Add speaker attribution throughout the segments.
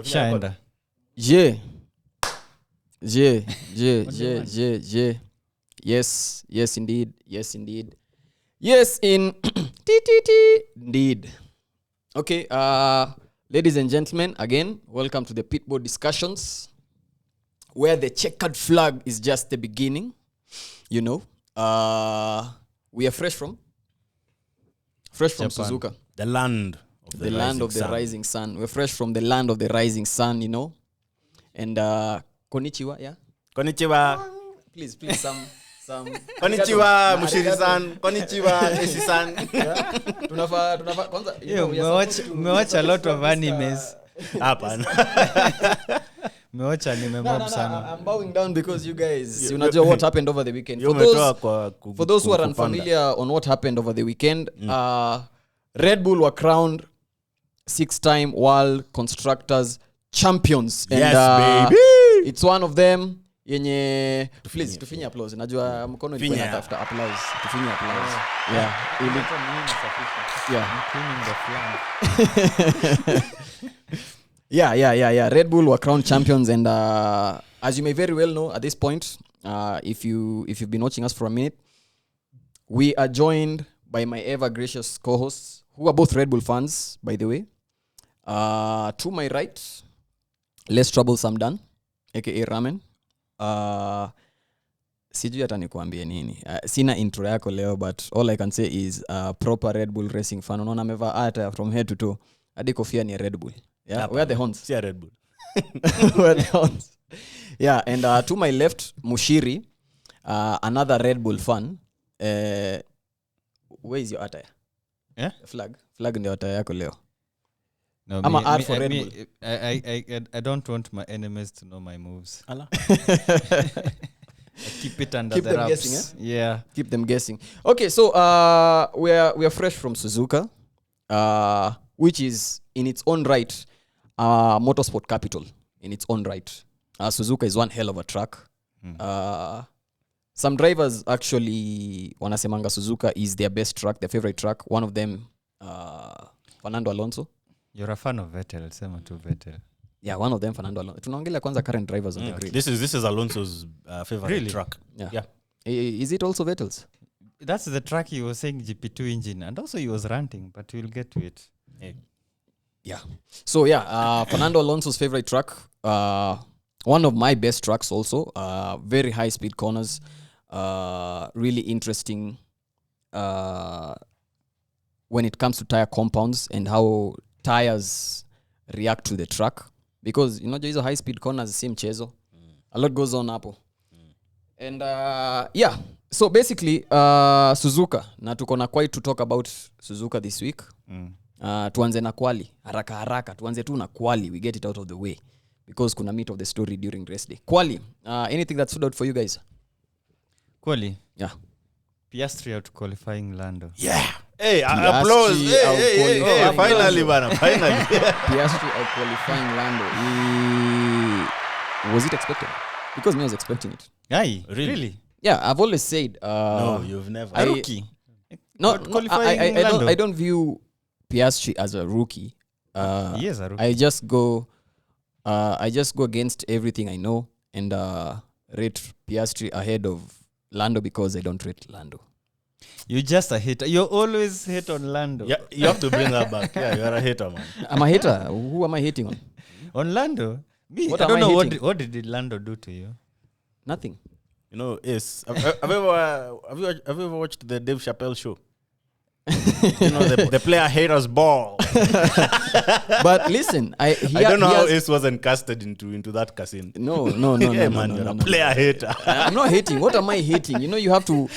Speaker 1: Shaenda.
Speaker 2: Je. Yes indeed. Yes indeed. Okay, ladies and gentlemen, again, welcome to the Pitboard discussions, where the checkered flag is just the beginning. You know, we are fresh from
Speaker 1: Japan.
Speaker 2: Suzuka,
Speaker 3: the land of the
Speaker 2: rising sun. We're fresh from the land of the rising sun, you know. And konnichiwa, yeah.
Speaker 3: Konnichiwa.
Speaker 2: Please some
Speaker 3: Konnichiwa Mushiri-san. Konnichiwa Eshi-san.
Speaker 2: Tunafa kwanza.
Speaker 1: Umewatch a lot of animes.
Speaker 3: Hapana.
Speaker 1: Umewatch anime mob sana.
Speaker 2: I'm bowing down because you guys, you know what happened over the weekend. For those who are unfamiliar on what happened over the weekend, Red Bull were crowned 6-time World Constructors Champions. And,
Speaker 3: yes, baby.
Speaker 2: It's one of them. Yenye please tufinye applause. Najua mkono ilikuwa inatafuta applause. Tufinye applause. Yeah. Yeah. Red Bull were crowned champions, and as you may very well know at this point, if you've been watching us for a minute, we are joined by my ever gracious co-hosts, who are both Red Bull fans, by the way. To my right, less troublesome Dan, aka Ramen. Sijui hata nikuambie nini. Sina intro yako leo, but all I can say is proper Red Bull racing fan. Unaona amevaa hata from head to toe. Hadi kofia ni Red Bull. Yeah, where are the horns?
Speaker 3: See Red Bull.
Speaker 2: Where are the horns? Yeah, and to my left, Mushiri, another Red Bull fan. Where is your attire?
Speaker 1: Yeah?
Speaker 2: Flag ndio attire yako leo.
Speaker 1: No,
Speaker 2: I'm an ad for Red Bull.
Speaker 1: I don't want my enemies to know my moves.
Speaker 3: Allah.
Speaker 1: I keep it under the wraps.
Speaker 2: Guessing, eh?
Speaker 1: Yeah.
Speaker 2: Keep them guessing. Okay, so we are fresh from Suzuka, which is in its own right motorsport capital in its own right. Suzuka is one hell of a track. Some drivers actually wanasemanga Suzuka is their best track, their favorite track. One of them, Fernando Alonso.
Speaker 1: You're a fan of Vettel, sema tu Vettel.
Speaker 2: Yeah, one of them, Fernando Alonso. Tunaongelea kwanza current drivers on the grid.
Speaker 3: This is Alonso's favorite
Speaker 1: Really?
Speaker 3: track.
Speaker 2: Yeah. Is it also Vettel's?
Speaker 1: That's the track he was saying GP2 engine, and also he was ranting, but we'll get to it.
Speaker 2: Yeah. So Fernando Alonso's favorite track. One of my best tracks also. Very high speed corners. Really interesting when it comes to tire compounds and how tires react to the track, because you know hizo high speed corners si mchezo. A lot goes on hapo. And so basically Suzuka, na tuko na quite to talk about Suzuka this week. Tuanze na quali haraka tuanze tu na quali, we get it out of the way because kuna meat of the story during race day. Quali, anything that stood out for you guys?
Speaker 1: Quali?
Speaker 2: Yeah.
Speaker 1: Piastri out qualifying Lando.
Speaker 3: Yeah. Hey, applause. Hey, finally, bana. Finally.
Speaker 2: Piastri out qualifying Lando. Was it expected? Because me, I was expecting it.
Speaker 1: Aye, really?
Speaker 2: Yeah, I've always said...
Speaker 3: no, you've never.
Speaker 1: A rookie?
Speaker 2: I don't view Piastri as a rookie.
Speaker 1: He is a rookie.
Speaker 2: I just go against everything I know and rate Piastri ahead of Lando because I don't rate Lando.
Speaker 1: You're just a hater. You always hate on Lando.
Speaker 3: Yeah, you have to bring her back. Yeah, you're a hater, man.
Speaker 2: I'm a hater. Who am I hating on?
Speaker 1: On Lando? Me?
Speaker 2: What
Speaker 1: I don't
Speaker 2: am I
Speaker 1: know
Speaker 2: hating?
Speaker 1: what did Lando do to you?
Speaker 2: Nothing.
Speaker 3: You know, have you ever watched the Dave Chappelle show? You know, the player haters ball.
Speaker 2: But listen, I
Speaker 3: don't know how Ace wasn't casted into that casino.
Speaker 2: No,
Speaker 3: Yeah,
Speaker 2: no,
Speaker 3: man,
Speaker 2: no,
Speaker 3: you're
Speaker 2: no,
Speaker 3: a
Speaker 2: no.
Speaker 3: player hater.
Speaker 2: I'm not hating. What am I hating? You know, you have to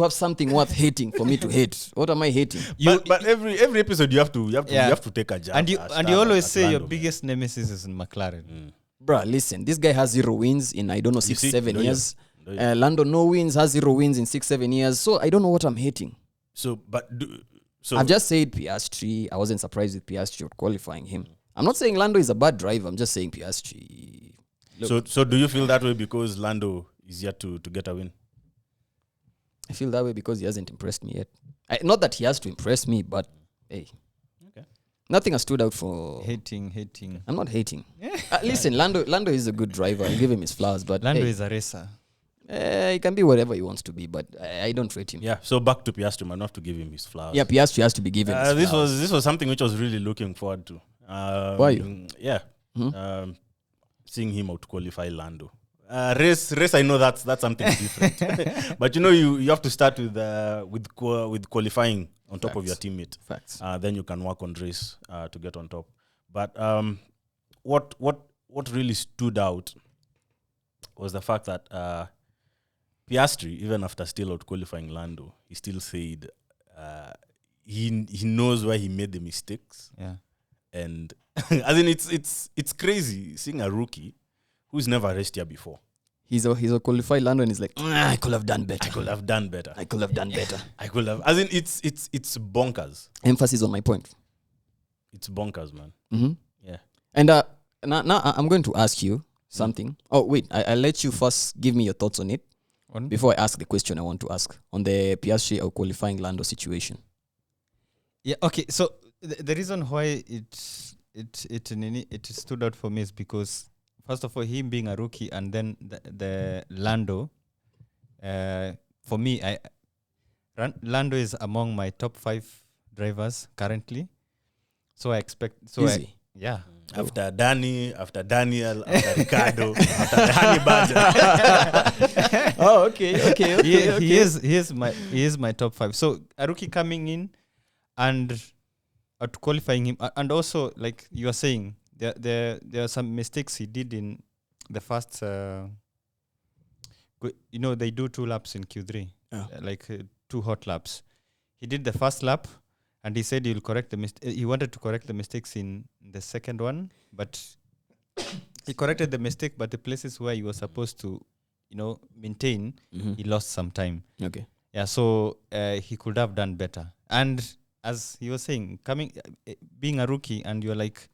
Speaker 2: have something worth hating for me to hate. What am I hating?
Speaker 3: But every episode you have to take a jab.
Speaker 1: And you always say your biggest nemesis is in McLaren.
Speaker 2: Bruh, listen, this guy has 0 wins in, I don't know, 6-7 years.
Speaker 3: Yeah.
Speaker 2: Lando, no wins, has 0 wins in 6-7 years. So I don't know what I'm hating.
Speaker 3: So
Speaker 2: I've just said Piastri. I wasn't surprised with Piastri qualifying him. I'm not saying Lando is a bad driver. I'm just saying Piastri.
Speaker 3: So do you feel that way because Lando is yet to get a win?
Speaker 2: I feel that way because he hasn't impressed me yet. Not that he has to impress me, but hey.
Speaker 3: Okay.
Speaker 2: Nothing has stood out for.
Speaker 1: Hating.
Speaker 2: I'm not hating. Listen, Lando is a good driver. I'll give him his flowers, but
Speaker 1: Lando
Speaker 2: hey,
Speaker 1: is a racer.
Speaker 2: he can be whatever he wants to be, but I don't rate him.
Speaker 3: Yeah, so back to Piastri, man, not to give him his flowers.
Speaker 2: Yeah, Piastri has to be given his
Speaker 3: this
Speaker 2: flowers.
Speaker 3: was something which I was really looking forward to.
Speaker 2: Why?
Speaker 3: Yeah. Seeing him out qualify Lando. Race. I know that's something different, but you have to start with qualifying on top of your teammate.
Speaker 2: Facts.
Speaker 3: Then you can work on race to get on top. But what really stood out was the fact that Piastri, even after still out qualifying Lando, he still said he knows where he made the mistakes.
Speaker 1: Yeah.
Speaker 3: And as in it's crazy seeing a rookie who's never raced here before.
Speaker 2: He's a qualified Lando and he's like, I could have done better.
Speaker 3: I could have done better.
Speaker 2: I could have done better.
Speaker 3: I could have. As in, it's bonkers.
Speaker 2: Emphasis on my point.
Speaker 3: It's bonkers, man.
Speaker 2: Mm-hmm.
Speaker 3: Yeah.
Speaker 2: And now I'm going to ask you something. Oh, wait. I'll let you first give me your thoughts on it before I ask the question I want to ask on the Piastri or qualifying Lando situation.
Speaker 1: Yeah. Okay. So the reason why it stood out for me is because, first of all, him being a rookie, and then the Lando. For me, Lando is among my top 5 drivers currently. So I expect. So
Speaker 2: Easy.
Speaker 1: Yeah.
Speaker 3: After Danny, after Daniel, after Ricardo, after the Honey Badger.
Speaker 2: Oh, okay.
Speaker 1: He is my top 5. So a rookie coming in and qualifying him, and also like you are saying, there are some mistakes he did in the first. They do 2 laps in Q3, like 2 hot laps. He did the first lap, and he said he'll correct the he wanted to correct the mistakes in the second one, but he corrected the mistake. But the places where he was supposed to, maintain, he lost some time.
Speaker 2: Okay.
Speaker 1: Yeah, so he could have done better. And as he was saying, being a rookie, and you're like,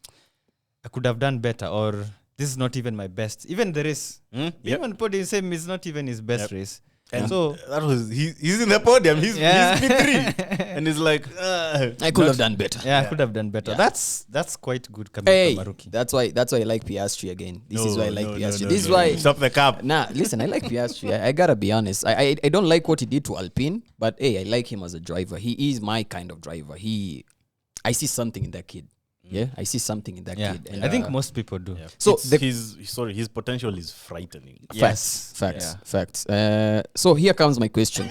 Speaker 1: I could have done better, or this is not even my best. Even the race, even podium same is not even his best race.
Speaker 3: And
Speaker 1: so
Speaker 3: that was he's in the podium. He's P3, and he's like,
Speaker 2: I could have done better.
Speaker 1: I could have done better.
Speaker 2: Yeah.
Speaker 1: That's quite good coming from a rookie.
Speaker 2: That's why I like Piastri again. This is why I like Piastri.
Speaker 3: No,
Speaker 2: This is why.
Speaker 3: Stop the cap.
Speaker 2: Nah, listen, I like Piastri. I gotta be honest. I don't like what he did to Alpine, but hey, I like him as a driver. He is my kind of driver. I see something in that kid. Yeah, I see something in that kid. And
Speaker 1: I think most people do.
Speaker 3: Yeah.
Speaker 2: So
Speaker 3: his potential is frightening.
Speaker 2: Facts. So here comes my question.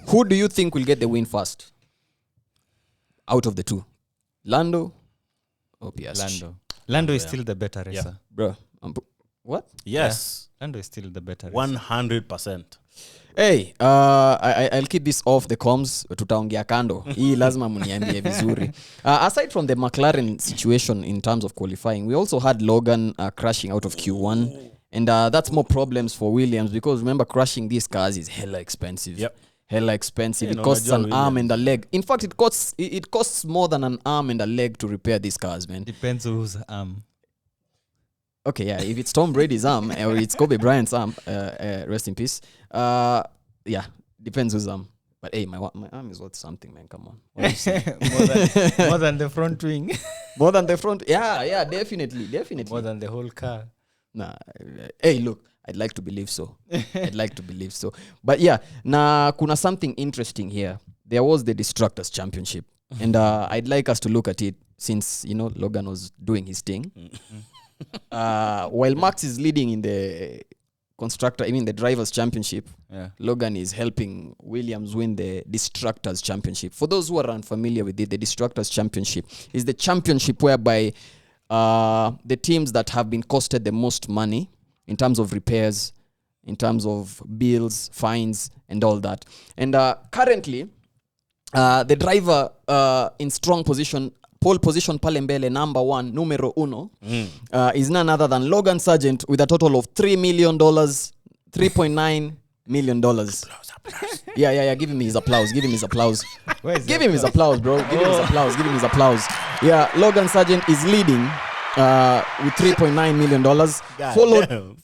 Speaker 2: Who do you think will get the win first out of the two? Lando or Piastri?
Speaker 1: Lando is still the better racer.
Speaker 2: Bro, what?
Speaker 3: Yes.
Speaker 1: Lando is still the better racer.
Speaker 3: 100%.
Speaker 2: Hey, I'll keep this off the comms. Tutaongea kando. Hii lazima mniambie vizuri. Aside from the McLaren situation in terms of qualifying, we also had Logan crashing out of Q1. And that's more problems for Williams because remember, crashing these cars is hella expensive.
Speaker 3: Yep.
Speaker 2: Hella expensive. It costs an arm and a leg. In fact, it costs more than an arm and a leg to repair these cars, man.
Speaker 1: Depends whose arm.
Speaker 2: Okay, yeah. If it's Tom Brady's arm or it's Kobe Bryant's arm, rest in peace. Yeah, depends whose arm. But hey, my arm is worth something, man. Come on.
Speaker 1: more than the front wing.
Speaker 2: More than the front. Yeah, definitely.
Speaker 1: More than the whole car.
Speaker 2: Nah. Hey, look, I'd like to believe so. But yeah, kuna something interesting here. There was the Destructors Championship. And I'd like us to look at it since, Logan was doing his thing. While Max is leading in the the Drivers' Championship, Logan is helping Williams win the Destructors Championship. For those who are unfamiliar with it, the Destructors Championship is the championship whereby the teams that have been costed the most money in terms of repairs, in terms of bills, fines, and all that. And currently, the driver in strong position, pole position pale mbele, number 1, numero 1, is none other than Logan Sargent with a total of $3 million, $3.9 million. Applause. Yeah. Give him his applause. Give him his applause, bro. Give him his applause. Yeah, Logan Sargent is leading with $3.9 million.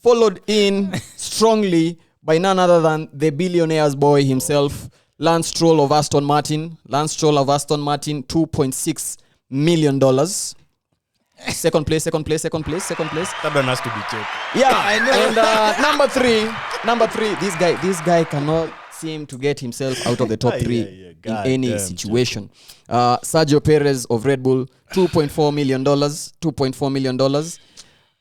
Speaker 2: Followed in strongly by none other than the billionaire's boy himself, Lance Stroll of Aston Martin. $2.6 million. Second place.
Speaker 3: That one has to be checked.
Speaker 2: Yeah, I know. And number three. This guy cannot seem to get himself out of the top three in any situation. Sergio Perez of Red Bull, $2.4 million.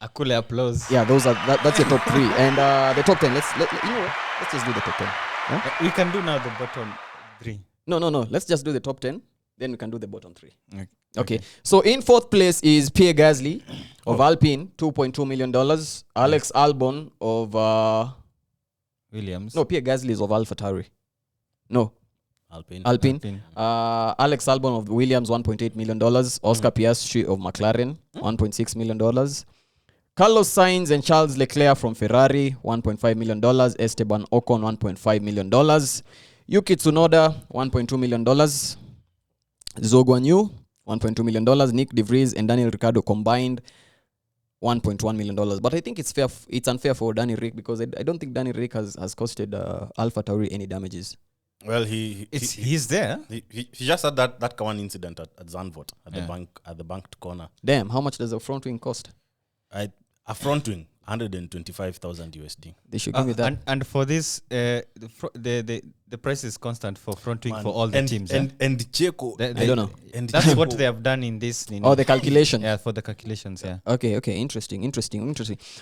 Speaker 1: A cool applause.
Speaker 2: Yeah, that's your top three. And the top 10. Let's just do the top 10. Huh?
Speaker 1: We can do now the bottom 3.
Speaker 2: No. Let's just do the top 10. Then we can do the bottom 3. Okay. So in fourth place is Pierre Gasly of Alpine, $2.2 million. Alex Albon of
Speaker 1: Williams.
Speaker 2: No, Pierre Gasly is of AlphaTauri. No. Alpine. Alex Albon of Williams, $1.8 million. Oscar Piastri of McLaren, $1.6 million. Carlos Sainz and Charles Leclerc from Ferrari, $1.5 million. Esteban Ocon, $1.5 million. Yuki Tsunoda, $1.2 million. Zhou Guanyu, $1.2 million. Nick De Vries and Daniel Ricciardo combined, $1.1 million. But I think it's unfair for Danny Rick because I don't think Danny Rick has costed AlphaTauri any damages.
Speaker 3: Well, he's
Speaker 1: there.
Speaker 3: He just had that one incident at Zandvoort at the banked corner.
Speaker 2: Damn, how much does a front wing cost?
Speaker 3: A front wing, $125,000 USD.
Speaker 2: They should give me that.
Speaker 1: And for this, the price is constant for front wing for all the teams.
Speaker 3: And Checo,
Speaker 2: I don't know.
Speaker 3: And
Speaker 1: that's
Speaker 3: Checo,
Speaker 1: what they have done in this.
Speaker 2: The calculation.
Speaker 1: Yeah, for the calculations. Yeah.
Speaker 2: Okay. Interesting.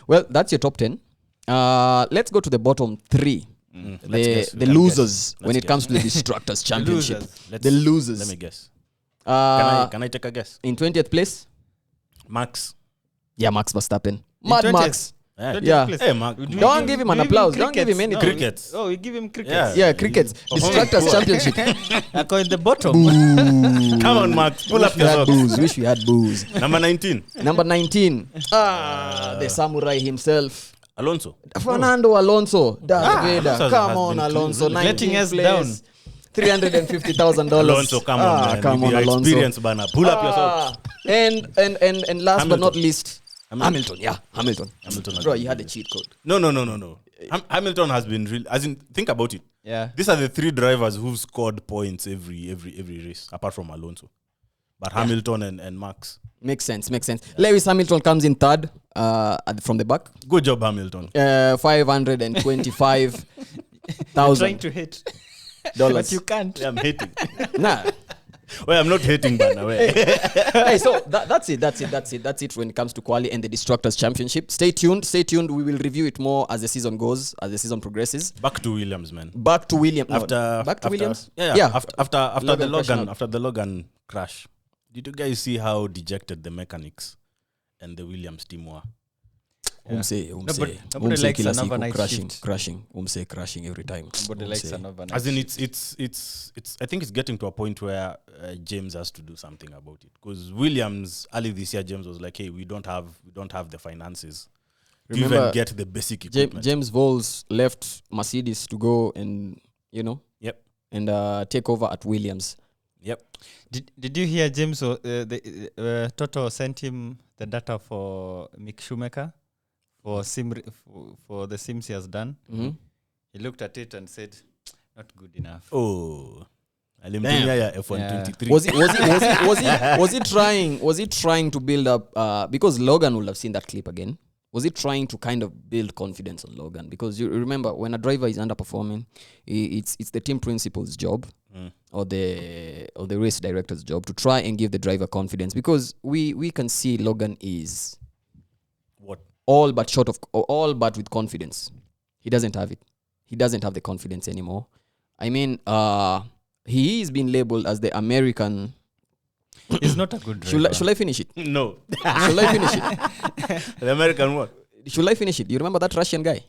Speaker 2: Well, that's your top 10. Let's go to the bottom 3. The losers when it comes to the Destructors Championship. The losers.
Speaker 3: Let me guess.
Speaker 2: Can
Speaker 3: I take a guess?
Speaker 2: In 20th place?
Speaker 3: Max.
Speaker 2: Yeah, Max Verstappen. Mad Max.
Speaker 3: Yeah. Hey, Max.
Speaker 2: Don't give him an applause. Don't give him anything.
Speaker 3: Crickets.
Speaker 1: Oh, we give him crickets.
Speaker 2: Yeah, crickets. Destructors Championship.
Speaker 1: I call it the bottom.
Speaker 3: Come on, Max. Pull up your socks.
Speaker 2: Wish we had booze.
Speaker 3: Number 19.
Speaker 2: The samurai himself.
Speaker 3: Alonso.
Speaker 2: Fernando Alonso. Darth Vader. Come on, Alonso.
Speaker 1: Letting us down.
Speaker 2: $350,000.
Speaker 3: Alonso, come on, man.
Speaker 2: Come on, Alonso.
Speaker 3: Experience, banner. Pull up your socks.
Speaker 2: And last but not least, Hamilton. Hamilton. Bro, you had a cheat code.
Speaker 3: No. Hamilton has been real. As in, think about it.
Speaker 1: Yeah.
Speaker 3: These are the 3 drivers who've scored points every race, apart from Alonso. But Hamilton and Max.
Speaker 2: Makes sense. Lewis Hamilton comes in third from the back.
Speaker 3: Good job, Hamilton.
Speaker 2: $525,000.
Speaker 1: Trying to hit.
Speaker 2: But
Speaker 1: you can't.
Speaker 3: Yeah, I'm hating.
Speaker 2: Nah.
Speaker 3: Well, I'm not hating, banner.
Speaker 2: Hey, so that's it when it comes to quali and the Destructors Championship. Stay tuned. We will review it more as the season goes, as the season progresses.
Speaker 3: Back to Williams, man.
Speaker 2: Back to Williams.
Speaker 3: Yeah. After the Logan crash. Did you guys see how dejected the mechanics and the Williams team were?
Speaker 2: Nobody
Speaker 1: likes another night
Speaker 2: crashing every time.
Speaker 1: Nobody likes another night.
Speaker 3: As in, it's. I think it's getting to a point where James has to do something about it, because Williams early this year, James was like, "Hey, we don't have the finances to even get the basic equipment."
Speaker 2: James Voles left Mercedes to go and and take over at Williams.
Speaker 3: Yep.
Speaker 1: Did you hear James? Toto sent him the data for Mick Schumacher for the sims he has done.
Speaker 2: Mm-hmm.
Speaker 1: He looked at it and said, "Not good enough."
Speaker 3: Oh, F123.
Speaker 2: Was he trying to build up? Because Logan will have seen that clip again. Was he trying to kind of build confidence on Logan? Because you remember, when a driver is underperforming, it's the team principal's job or the race director's job to try and give the driver confidence. Because we can see Logan is all but with confidence. He doesn't have it. He doesn't have the confidence anymore. I mean, he is being labeled as the American.
Speaker 1: He's not a good driver.
Speaker 2: Should I finish it?
Speaker 3: No.
Speaker 2: Should I finish it?
Speaker 3: The American what?
Speaker 2: Should I finish it? You remember that Russian guy?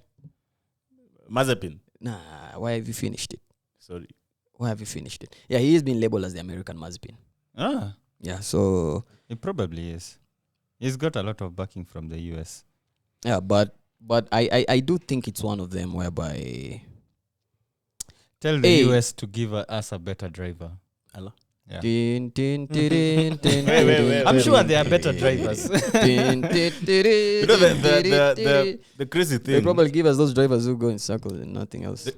Speaker 3: Mazepin.
Speaker 2: Nah, why have you finished it?
Speaker 3: Sorry.
Speaker 2: Why have you finished it? Yeah, he is being labeled as the American Mazepin. Yeah, so...
Speaker 1: He probably is. He's got a lot of backing from the US.
Speaker 2: Yeah, but I do think it's one of them whereby...
Speaker 1: Tell the US to give us a better driver.
Speaker 3: Hello?
Speaker 1: Yeah.
Speaker 2: I'm
Speaker 1: sure they are better drivers.
Speaker 3: The crazy thing.
Speaker 2: They probably give us those drivers who go in circles and nothing else.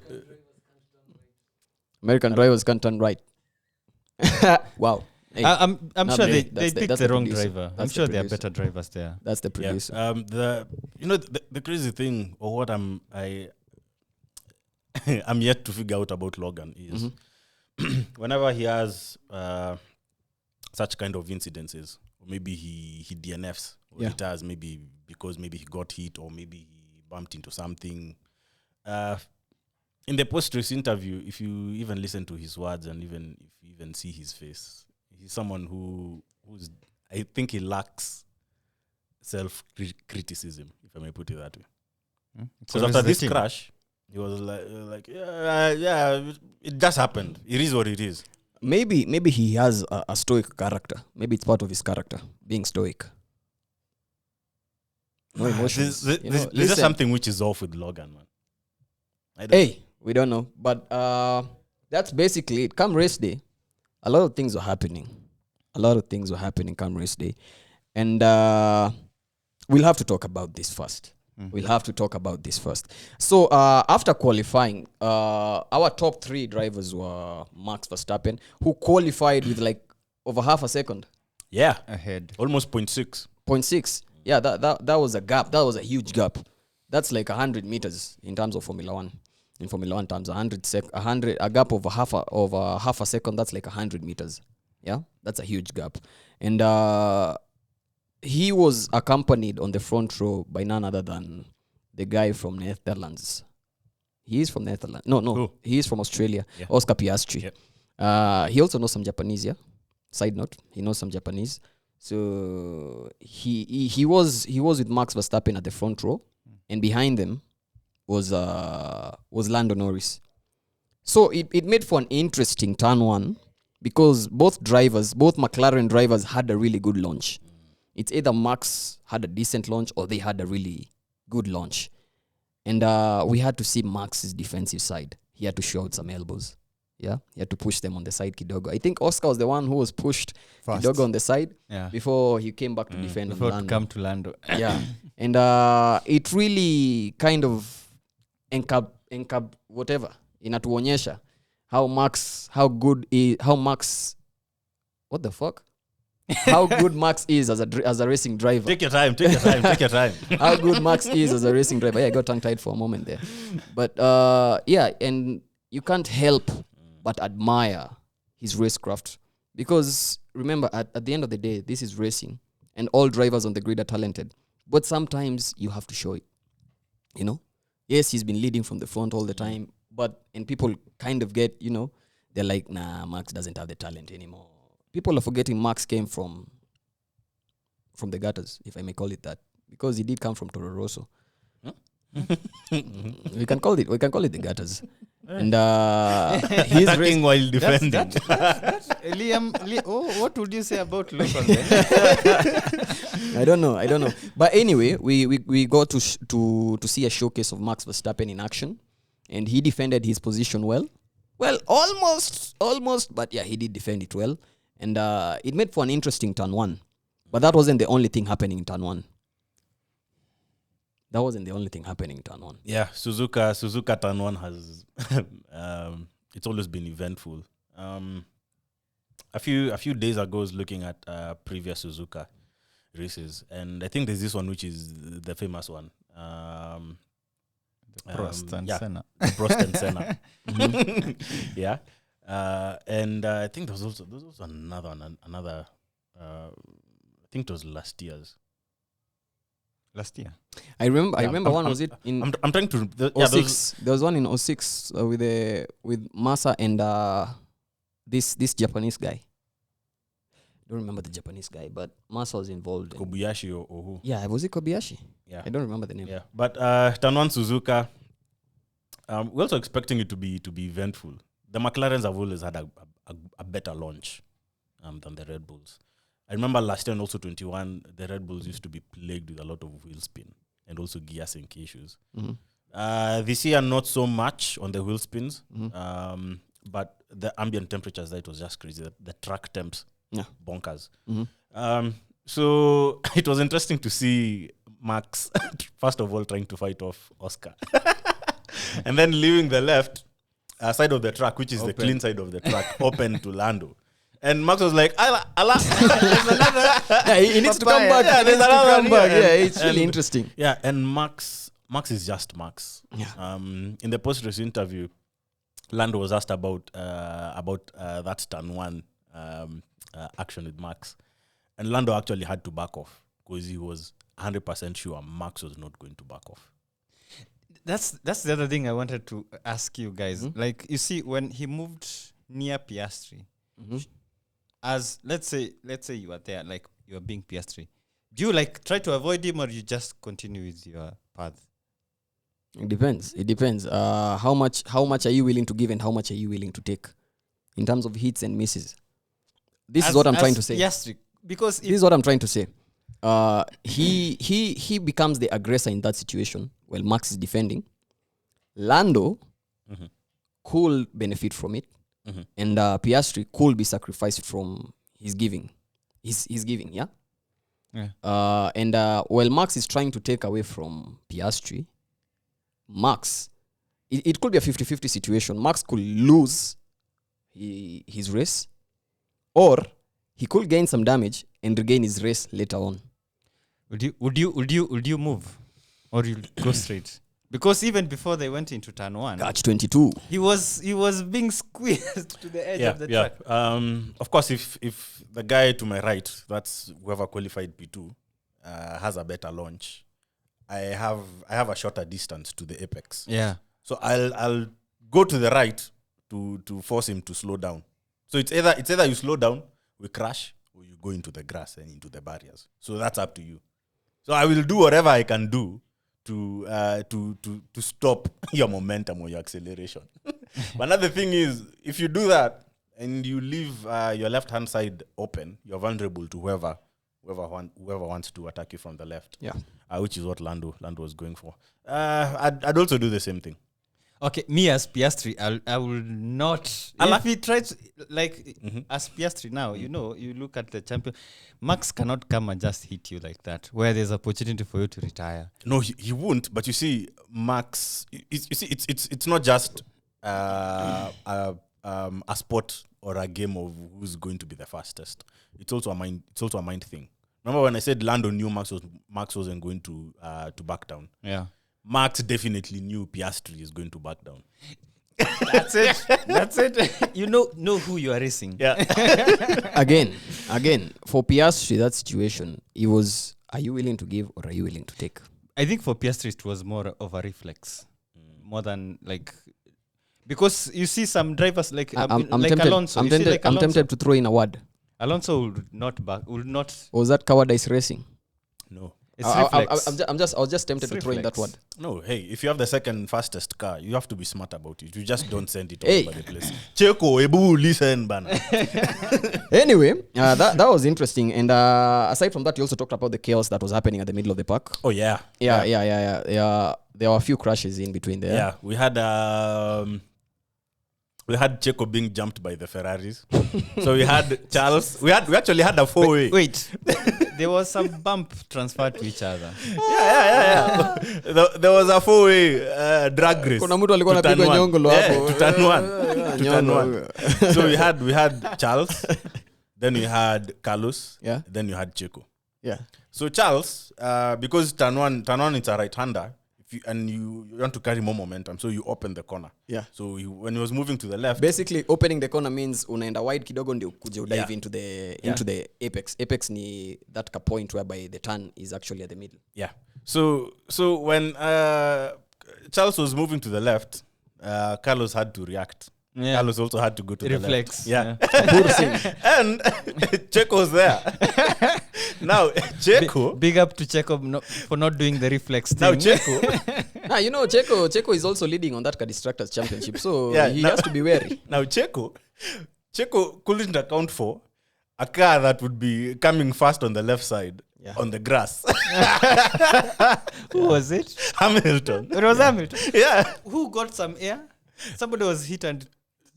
Speaker 2: American drivers can't turn right. Wow. Hey,
Speaker 1: I'm
Speaker 2: not
Speaker 1: sure
Speaker 2: me.
Speaker 1: they
Speaker 2: That's
Speaker 1: picked
Speaker 2: that's
Speaker 1: the
Speaker 2: the
Speaker 1: wrong
Speaker 2: producer.
Speaker 1: driver. I'm
Speaker 2: That's the
Speaker 1: sure there are
Speaker 2: producer.
Speaker 1: better drivers there.
Speaker 2: That's the
Speaker 3: Yeah.
Speaker 2: producer.
Speaker 3: The crazy thing, or what I'm yet to figure out about Logan is whenever he has such kind of incidences, or maybe he DNFs or
Speaker 2: Yeah.
Speaker 3: retires, maybe because maybe he got hit or maybe he bumped into something. In the post-race interview, if you even listen to his words and even if you even see his face, he's someone who's I think he lacks self-criticism, if I may put it that way.
Speaker 1: It's
Speaker 3: Because
Speaker 1: always
Speaker 3: after
Speaker 1: the
Speaker 3: this
Speaker 1: team.
Speaker 3: crash, he was like, yeah, it just happened. It is what it is.
Speaker 2: Maybe he has a stoic character. Maybe it's part of his character, being stoic. No emotions.
Speaker 3: There's just
Speaker 2: Listen.
Speaker 3: something which is off with Logan, man. I don't know.
Speaker 2: Hey, we don't know. But that's basically it. Come race day, a lot of things were happening. Come race day. And we'll have to talk about this first. So after qualifying, our top 3 drivers were Max Verstappen, who qualified with like over half a second.
Speaker 3: Yeah,
Speaker 1: Ahead.
Speaker 3: almost 0.6.
Speaker 2: 0.6. Yeah, that was a gap. That was a huge gap. That's like 100 meters in terms of Formula 1. In Formula 1 terms, a gap of half a second, that's like 100 meters. Yeah, that's a huge gap. And he was accompanied on the front row by none other than the guy from Netherlands. He is from Netherlands. No,
Speaker 3: Who?
Speaker 2: he is from Australia.
Speaker 3: Yeah.
Speaker 2: Oscar Piastri.
Speaker 3: Yep.
Speaker 2: He also knows some Japanese, yeah? Side note, he knows some Japanese. So he was with Max Verstappen at the front row, and behind them was Lando Norris. So it made for an interesting turn one, because both McLaren drivers had a really good launch. It's either Max had a decent launch or they had a really good launch. And we had to see Max's defensive side. He had to show out some elbows. Yeah, he had to push them on the side, Kidogo. I think Oscar was the one who was pushed
Speaker 1: First.
Speaker 2: Kidogo on the side
Speaker 1: Yeah.
Speaker 2: before he came back to defend on
Speaker 1: Before to
Speaker 2: Lando.
Speaker 1: come to Lando.
Speaker 2: Yeah. And it really kind of whatever inatuonyesha how Max what the fuck how good Max is as a racing driver.
Speaker 3: Take your time.
Speaker 2: How good Max is as a racing driver. Yeah, I got tongue tied for a moment there. But yeah, and you can't help but admire his racecraft, because remember, at the end of the day, this is racing and all drivers on the grid are talented, but sometimes you have to show it. Yes, he's been leading from the front all the time, and people kind of get, they're like, nah, Max doesn't have the talent anymore. People are forgetting Max came from the gutters, if I may call it that, because he did come from Toro Rosso. We can call it the gutters. And he's
Speaker 3: Attacking while defending.
Speaker 1: That's Liam, what would you say about Logan then?
Speaker 2: I don't know. But anyway, we got to see a showcase of Max Verstappen in action, and he defended his position well. Well, almost, but yeah, he did defend it well, and it made for an interesting turn one. But that wasn't the only thing happening in turn one.
Speaker 3: Yeah, Suzuka turn one has it's always been eventful. A few days ago, I was looking at previous Suzuka races, and I think there's this one which is the famous one.
Speaker 1: Prost and
Speaker 3: yeah,
Speaker 1: Senna.
Speaker 3: Prost and Senna. Yeah, and I think there was also another. I think it was last year's.
Speaker 1: Last year.
Speaker 2: I remember one. Was it in
Speaker 3: I'm trying to.
Speaker 2: Yeah, there was one in 06 with Massa and this Japanese guy. I don't remember the Japanese guy, but Massa was involved.
Speaker 3: Kobayashi or who?
Speaker 2: Yeah, was it Kobayashi?
Speaker 3: Yeah,
Speaker 2: I don't remember the name.
Speaker 3: yeah. But turn one Suzuka. We're also expecting it to be eventful. The McLarens have always had a better launch than the Red Bulls. I remember last year and also 21, the Red Bulls used to be plagued with a lot of wheel spin and also gear sync issues.
Speaker 2: Mm-hmm.
Speaker 3: This year, not so much on the wheel spins,
Speaker 2: Mm-hmm.
Speaker 3: but the ambient temperatures, that was just crazy. The track temps,
Speaker 2: Yeah.
Speaker 3: bonkers.
Speaker 2: Mm-hmm.
Speaker 3: So it was interesting to see Max, first of all, trying to fight off Oscar. And then leaving the left side of the track, which is the clean side of the track, open to Lando. And Max was like, Allah, there's another.
Speaker 2: Yeah, he needs to come
Speaker 3: Papaya.
Speaker 2: back.
Speaker 3: Yeah,
Speaker 2: He
Speaker 3: there's
Speaker 2: needs to
Speaker 3: another
Speaker 2: come
Speaker 3: one
Speaker 2: back.
Speaker 3: here.
Speaker 2: Yeah, it's
Speaker 3: And-
Speaker 2: really interesting.
Speaker 3: Yeah, and Max is just Max.
Speaker 2: Yeah.
Speaker 3: In the post-race interview, Lando was asked about that turn one action with Max, and Lando actually had to back off because he was 100% sure Max was not going to back off.
Speaker 1: That's the other thing I wanted to ask you guys. Like, you see, when he moved near Piastri, as let's say you are there, like you are being Piastri, do you like try to avoid him or you just continue with your path?
Speaker 2: It depends. How much are you willing to give and how much are you willing to take in terms of hits and misses? This is what I'm trying to say.
Speaker 1: Piastri, because
Speaker 2: This is what I'm trying to say. He becomes the aggressor in that situation while Max is defending. Lando could benefit from it, and Piastri could be sacrificed from his giving. He's giving, yeah. And while Max is trying to take away from Piastri, Max, it could be a 50-50 situation. Max could lose his race, or he could gain some damage and regain his race later on.
Speaker 1: would you move or you go straight? Because even before they went into turn one,
Speaker 2: Catch 22.
Speaker 1: he was being squeezed to the edge of the track.
Speaker 3: Of course, if the guy to my right, that's whoever qualified P2, has a better launch, I have a shorter distance to the apex.
Speaker 1: Yeah.
Speaker 3: So I'll go to the right to force him to slow down. So it's either you slow down, we crash, or you go into the grass and into the barriers. So that's up to you. So I will do whatever I can do to stop your momentum or your acceleration. But another thing is, if you do that and you leave your left hand side open, you're vulnerable to whoever wants to attack you from the left.
Speaker 2: Yeah.
Speaker 1: which is what Lando was going for.
Speaker 3: I'd also do the same thing.
Speaker 1: Okay, me as Piastri, I will not. If he tries, like, as Piastri now, you know, you look at the champion, Max cannot come and just hit you like that, where there's opportunity for you to retire.
Speaker 3: No, he won't. But you see, Max, it's not just a sport or a game of who's going to be the fastest. It's also a mind thing. Remember when I said Lando knew Max wasn't going to back down?
Speaker 1: Yeah.
Speaker 3: Max definitely knew Piastri is going to back down.
Speaker 1: That's it. You know who you are racing.
Speaker 3: Yeah.
Speaker 2: Again, for Piastri, that situation, it was, are you willing to give or are you willing to take?
Speaker 1: I think for Piastri, it was more of a reflex, more than like, because you see some drivers like
Speaker 2: I'm
Speaker 1: like
Speaker 2: tempted,
Speaker 1: Alonso.
Speaker 2: I'm tempted to throw in a word.
Speaker 1: Alonso would not.
Speaker 2: Or was that cowardice racing?
Speaker 3: No.
Speaker 1: It's reflex.
Speaker 2: I was just tempted to throw in that word.
Speaker 3: No, hey, if you have the second fastest car, you have to be smart about it. You just don't send it all
Speaker 2: Hey.
Speaker 3: over the place. Checo, Ebu, listen, bana.
Speaker 2: Anyway, that was interesting. And aside from that, you also talked about the chaos that was happening at the middle of the park.
Speaker 3: Oh, yeah.
Speaker 2: Yeah. There were a few crashes in between there.
Speaker 3: Yeah, we had Checo being jumped by the Ferraris. So we had Charles. We actually had a four-way.
Speaker 1: Wait, there was some bump transferred to each other.
Speaker 3: Yeah. There was a four-way drag race.
Speaker 2: Kuna mtu alikuwa
Speaker 3: to turn
Speaker 2: anapigwa
Speaker 3: one.
Speaker 2: nyongolo hapo.
Speaker 3: To turn one. To turn
Speaker 2: Nyongolo.
Speaker 3: one. So we had Charles. Then we had Carlos.
Speaker 2: Yeah.
Speaker 3: Then you had Checo.
Speaker 2: Yeah.
Speaker 3: So Charles, because turn one it's a right-hander, you want to carry more momentum, so you open the corner.
Speaker 2: Yeah.
Speaker 3: So when he was moving to the left,
Speaker 2: Basically, opening the corner means unaenda wide kidogo ndio kuje dive
Speaker 3: Yeah.
Speaker 2: into the apex. Apex ni that point whereby the turn is actually at the middle.
Speaker 3: yeah. So when Charles was moving to the left, Carlos had to react.
Speaker 1: Yeah.
Speaker 3: Carlos also had to go to
Speaker 1: Reflex.
Speaker 3: the left. Yeah.
Speaker 2: Poor thing.
Speaker 3: And Checo was there. Now Checo.
Speaker 1: Big up to Checo for not doing the reflex thing.
Speaker 3: Now Checo.
Speaker 2: You know, Checo is also leading on that Constructors Championship, so
Speaker 3: Yeah,
Speaker 2: he
Speaker 3: now-
Speaker 2: has to be wary.
Speaker 3: Now Checo couldn't account for a car that would be coming fast on the left side on the grass.
Speaker 1: Who was it?
Speaker 3: Hamilton.
Speaker 1: It was Hamilton.
Speaker 3: Yeah.
Speaker 1: Who got some air? Somebody was hit and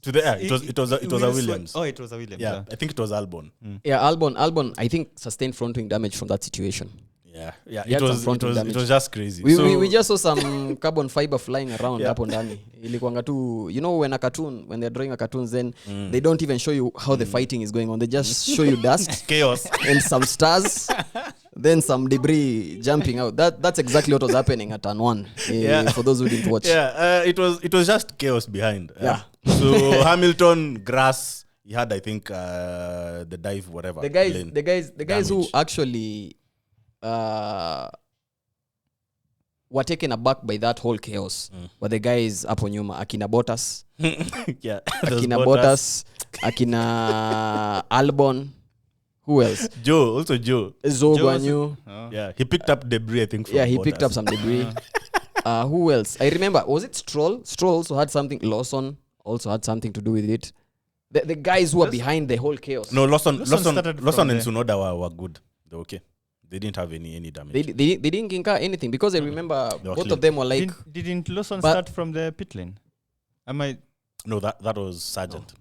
Speaker 3: To the air. It was a Williams.
Speaker 1: Oh, it was a Williams.
Speaker 3: Yeah, I think it was Albon.
Speaker 2: Yeah, Albon, I think sustained front wing damage from that situation.
Speaker 3: Yeah.
Speaker 2: He had some frontal
Speaker 3: It
Speaker 2: damage.
Speaker 3: was just crazy.
Speaker 2: We just saw some carbon fiber flying around
Speaker 3: Yeah.
Speaker 2: hapo ndani. Ilikuanga tu, you know, when they're drawing a cartoons, then they don't even show you how the fighting is going on. They just show you dust,
Speaker 3: chaos.
Speaker 2: and some stars, then some debris jumping out. That's exactly what was happening at turn 1. For those who didn't watch.
Speaker 3: Yeah, it was just chaos behind.
Speaker 2: Yeah.
Speaker 3: So Hamilton, grass. He had, I think, the dive, whatever.
Speaker 2: The guys who actually were taken aback by that whole chaos were the guys hapo nyuma, Akina Bottas.
Speaker 3: Yeah.
Speaker 2: Akina Bottas, Akina Albon. Who else?
Speaker 3: Joe.
Speaker 2: Zhou Guanyu.
Speaker 3: Yeah, he picked up debris, I think. From
Speaker 2: Yeah, he
Speaker 3: Bottas.
Speaker 2: picked up some debris. Who else? I remember, was it Stroll? Stroll also had something. Lawson also had something to do with it. The guys who were behind the whole chaos.
Speaker 3: No, Lawson and
Speaker 1: there.
Speaker 3: Tsunoda were good. They were okay. They didn't have any damage.
Speaker 2: They didn't incur anything because I remember both
Speaker 3: clean.
Speaker 2: of them were like.
Speaker 1: Didn't Lawson start from the pit lane?
Speaker 3: No, that was Sargent.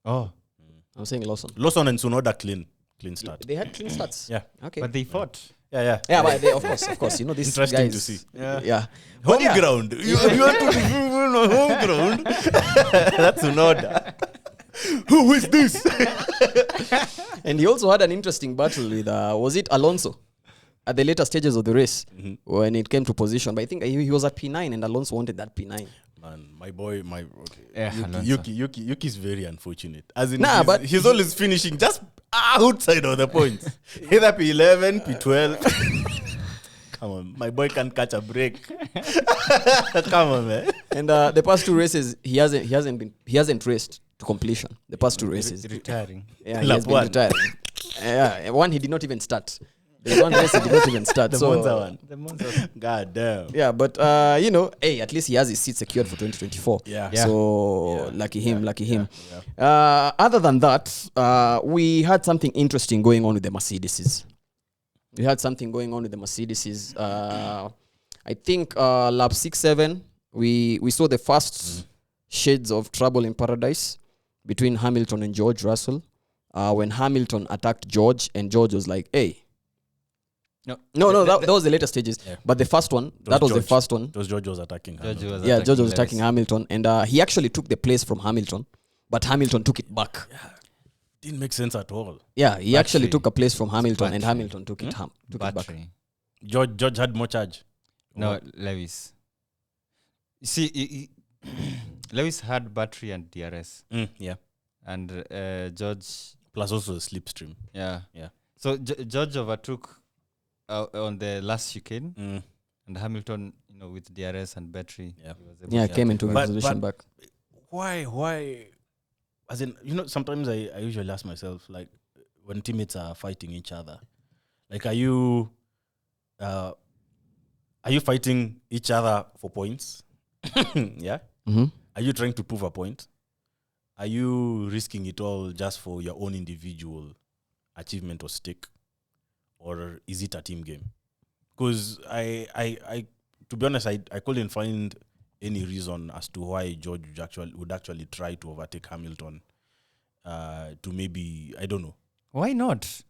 Speaker 1: Oh,
Speaker 2: I'm saying Lawson.
Speaker 3: Lawson and Tsunoda clean start.
Speaker 2: They had clean starts.
Speaker 3: Yeah.
Speaker 2: Okay.
Speaker 1: but they fought.
Speaker 3: Yeah.
Speaker 2: Yeah, but they, of course, you know, these
Speaker 3: Interesting
Speaker 2: guys.
Speaker 3: to see.
Speaker 2: Yeah.
Speaker 3: Home ground. You want to be on home ground? That's Tsunoda. Who is this?
Speaker 2: And he also had an interesting battle with, was it Alonso? At the later stages of the race, when it came to position. But I think he was at P9 and Alonso wanted that P9.
Speaker 3: Man, my boy,
Speaker 1: Alonso.
Speaker 3: Yuki is very unfortunate. As in,
Speaker 2: but
Speaker 3: he's always finishing just outside of the points. Either P11, P12. Come on, my boy can't catch a break. Come on, man.
Speaker 2: And the past 2 races, he hasn't raced to completion. The past 2 races,
Speaker 1: Retiring.
Speaker 2: yeah, he has been retiring. One he did not even start. There's one race he did not even start.
Speaker 3: The
Speaker 2: so
Speaker 3: Monza one.
Speaker 1: The Monza.
Speaker 3: God damn.
Speaker 2: yeah, but you know, hey, at least he has his seat secured for 2024.
Speaker 3: Yeah.
Speaker 2: So lucky him.
Speaker 3: Yeah.
Speaker 2: Other than that, we had something interesting going on with the Mercedeses. I think lap 6-7, we saw the first shades of trouble in paradise between Hamilton and George Russell. When Hamilton attacked George, and George was like, "Hey." No, that was the later stages. Yeah. But the first one, that was
Speaker 3: George.
Speaker 2: the first one.
Speaker 3: It was George was attacking Hamilton.
Speaker 2: George was attacking Hamilton, and he actually took the place from Hamilton, but Hamilton took it back.
Speaker 3: Yeah. Didn't make sense at all.
Speaker 2: Yeah, he actually took a place from Hamilton, and Hamilton took it back.
Speaker 3: George had more charge.
Speaker 1: No, Lewis. You see, Lewis had battery and DRS.
Speaker 3: Yeah.
Speaker 1: And George...
Speaker 3: Plus also the slipstream.
Speaker 1: Yeah.
Speaker 3: Yeah.
Speaker 1: So George overtook on the last chicane, and Hamilton, you know, with DRS and battery,
Speaker 2: came into resolution back.
Speaker 3: Why? As in, you know, sometimes I usually ask myself, like, when teammates are fighting each other, like, are you fighting each other for points? Yeah.
Speaker 2: Mm-hmm.
Speaker 3: Are you trying to prove a point? Are you risking it all just for your own individual achievement or stake? Or is it a team game? Because I to be honest, I couldn't find any reason as to why George would actually try to overtake Hamilton. To maybe, I don't know.
Speaker 1: Why not?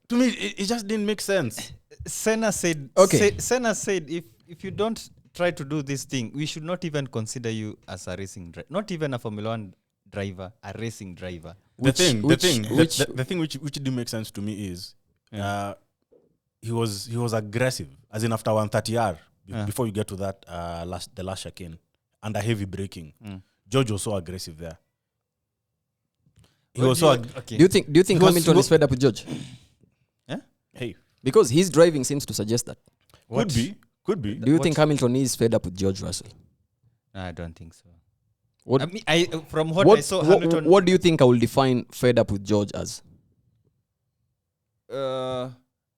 Speaker 3: To me, it just didn't make sense.
Speaker 1: Senna said, Senna said, if you don't try to do this thing, we should not even consider you as a racing driver. Not even a Formula 1 driver, a racing driver.
Speaker 3: The thing which didn't make sense to me is he was aggressive, as in after 130R, before you get to that the last chicane, under heavy braking. George was so aggressive there. He was so
Speaker 2: Do you think Hamilton is fed up with George?
Speaker 1: Yeah?
Speaker 3: Hey,
Speaker 2: because his driving seems to suggest that.
Speaker 3: Could be.
Speaker 2: Do you think Hamilton is fed up with George Russell?
Speaker 1: No, I don't think so.
Speaker 2: What,
Speaker 1: I mean, from what I saw, Hamilton...
Speaker 2: What do you think I will define fed up with George as?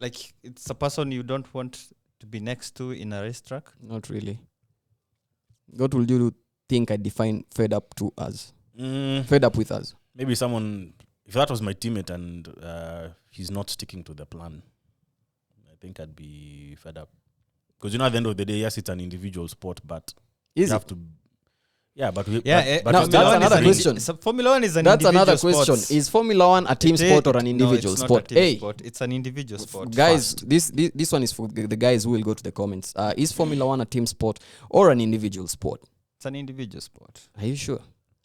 Speaker 1: Like, it's a person you don't want to be next to in a racetrack?
Speaker 2: Not really. What would you think I define fed up to as? Fed up with us?
Speaker 3: Maybe someone, if that was my teammate and he's not sticking to the plan, I think I'd be fed up. Because, you know, at the end of the day, yes, it's an individual sport, but you have to Yeah, but we,
Speaker 1: Yeah,
Speaker 3: but
Speaker 2: now
Speaker 3: we still
Speaker 2: that's
Speaker 3: have
Speaker 2: another
Speaker 3: an
Speaker 2: question.
Speaker 1: So Formula One is an
Speaker 2: That's
Speaker 1: individual
Speaker 2: another
Speaker 1: sport.
Speaker 2: question. Is Formula One a team sport or an individual
Speaker 1: no,
Speaker 2: sport?
Speaker 1: It's not a team
Speaker 2: Hey,
Speaker 1: sport. It's an individual sport.
Speaker 2: guys,
Speaker 1: First.
Speaker 2: this one is for the guys who will go to the comments. Is Formula One a team sport or an individual sport?
Speaker 1: It's an individual sport.
Speaker 2: Are you sure?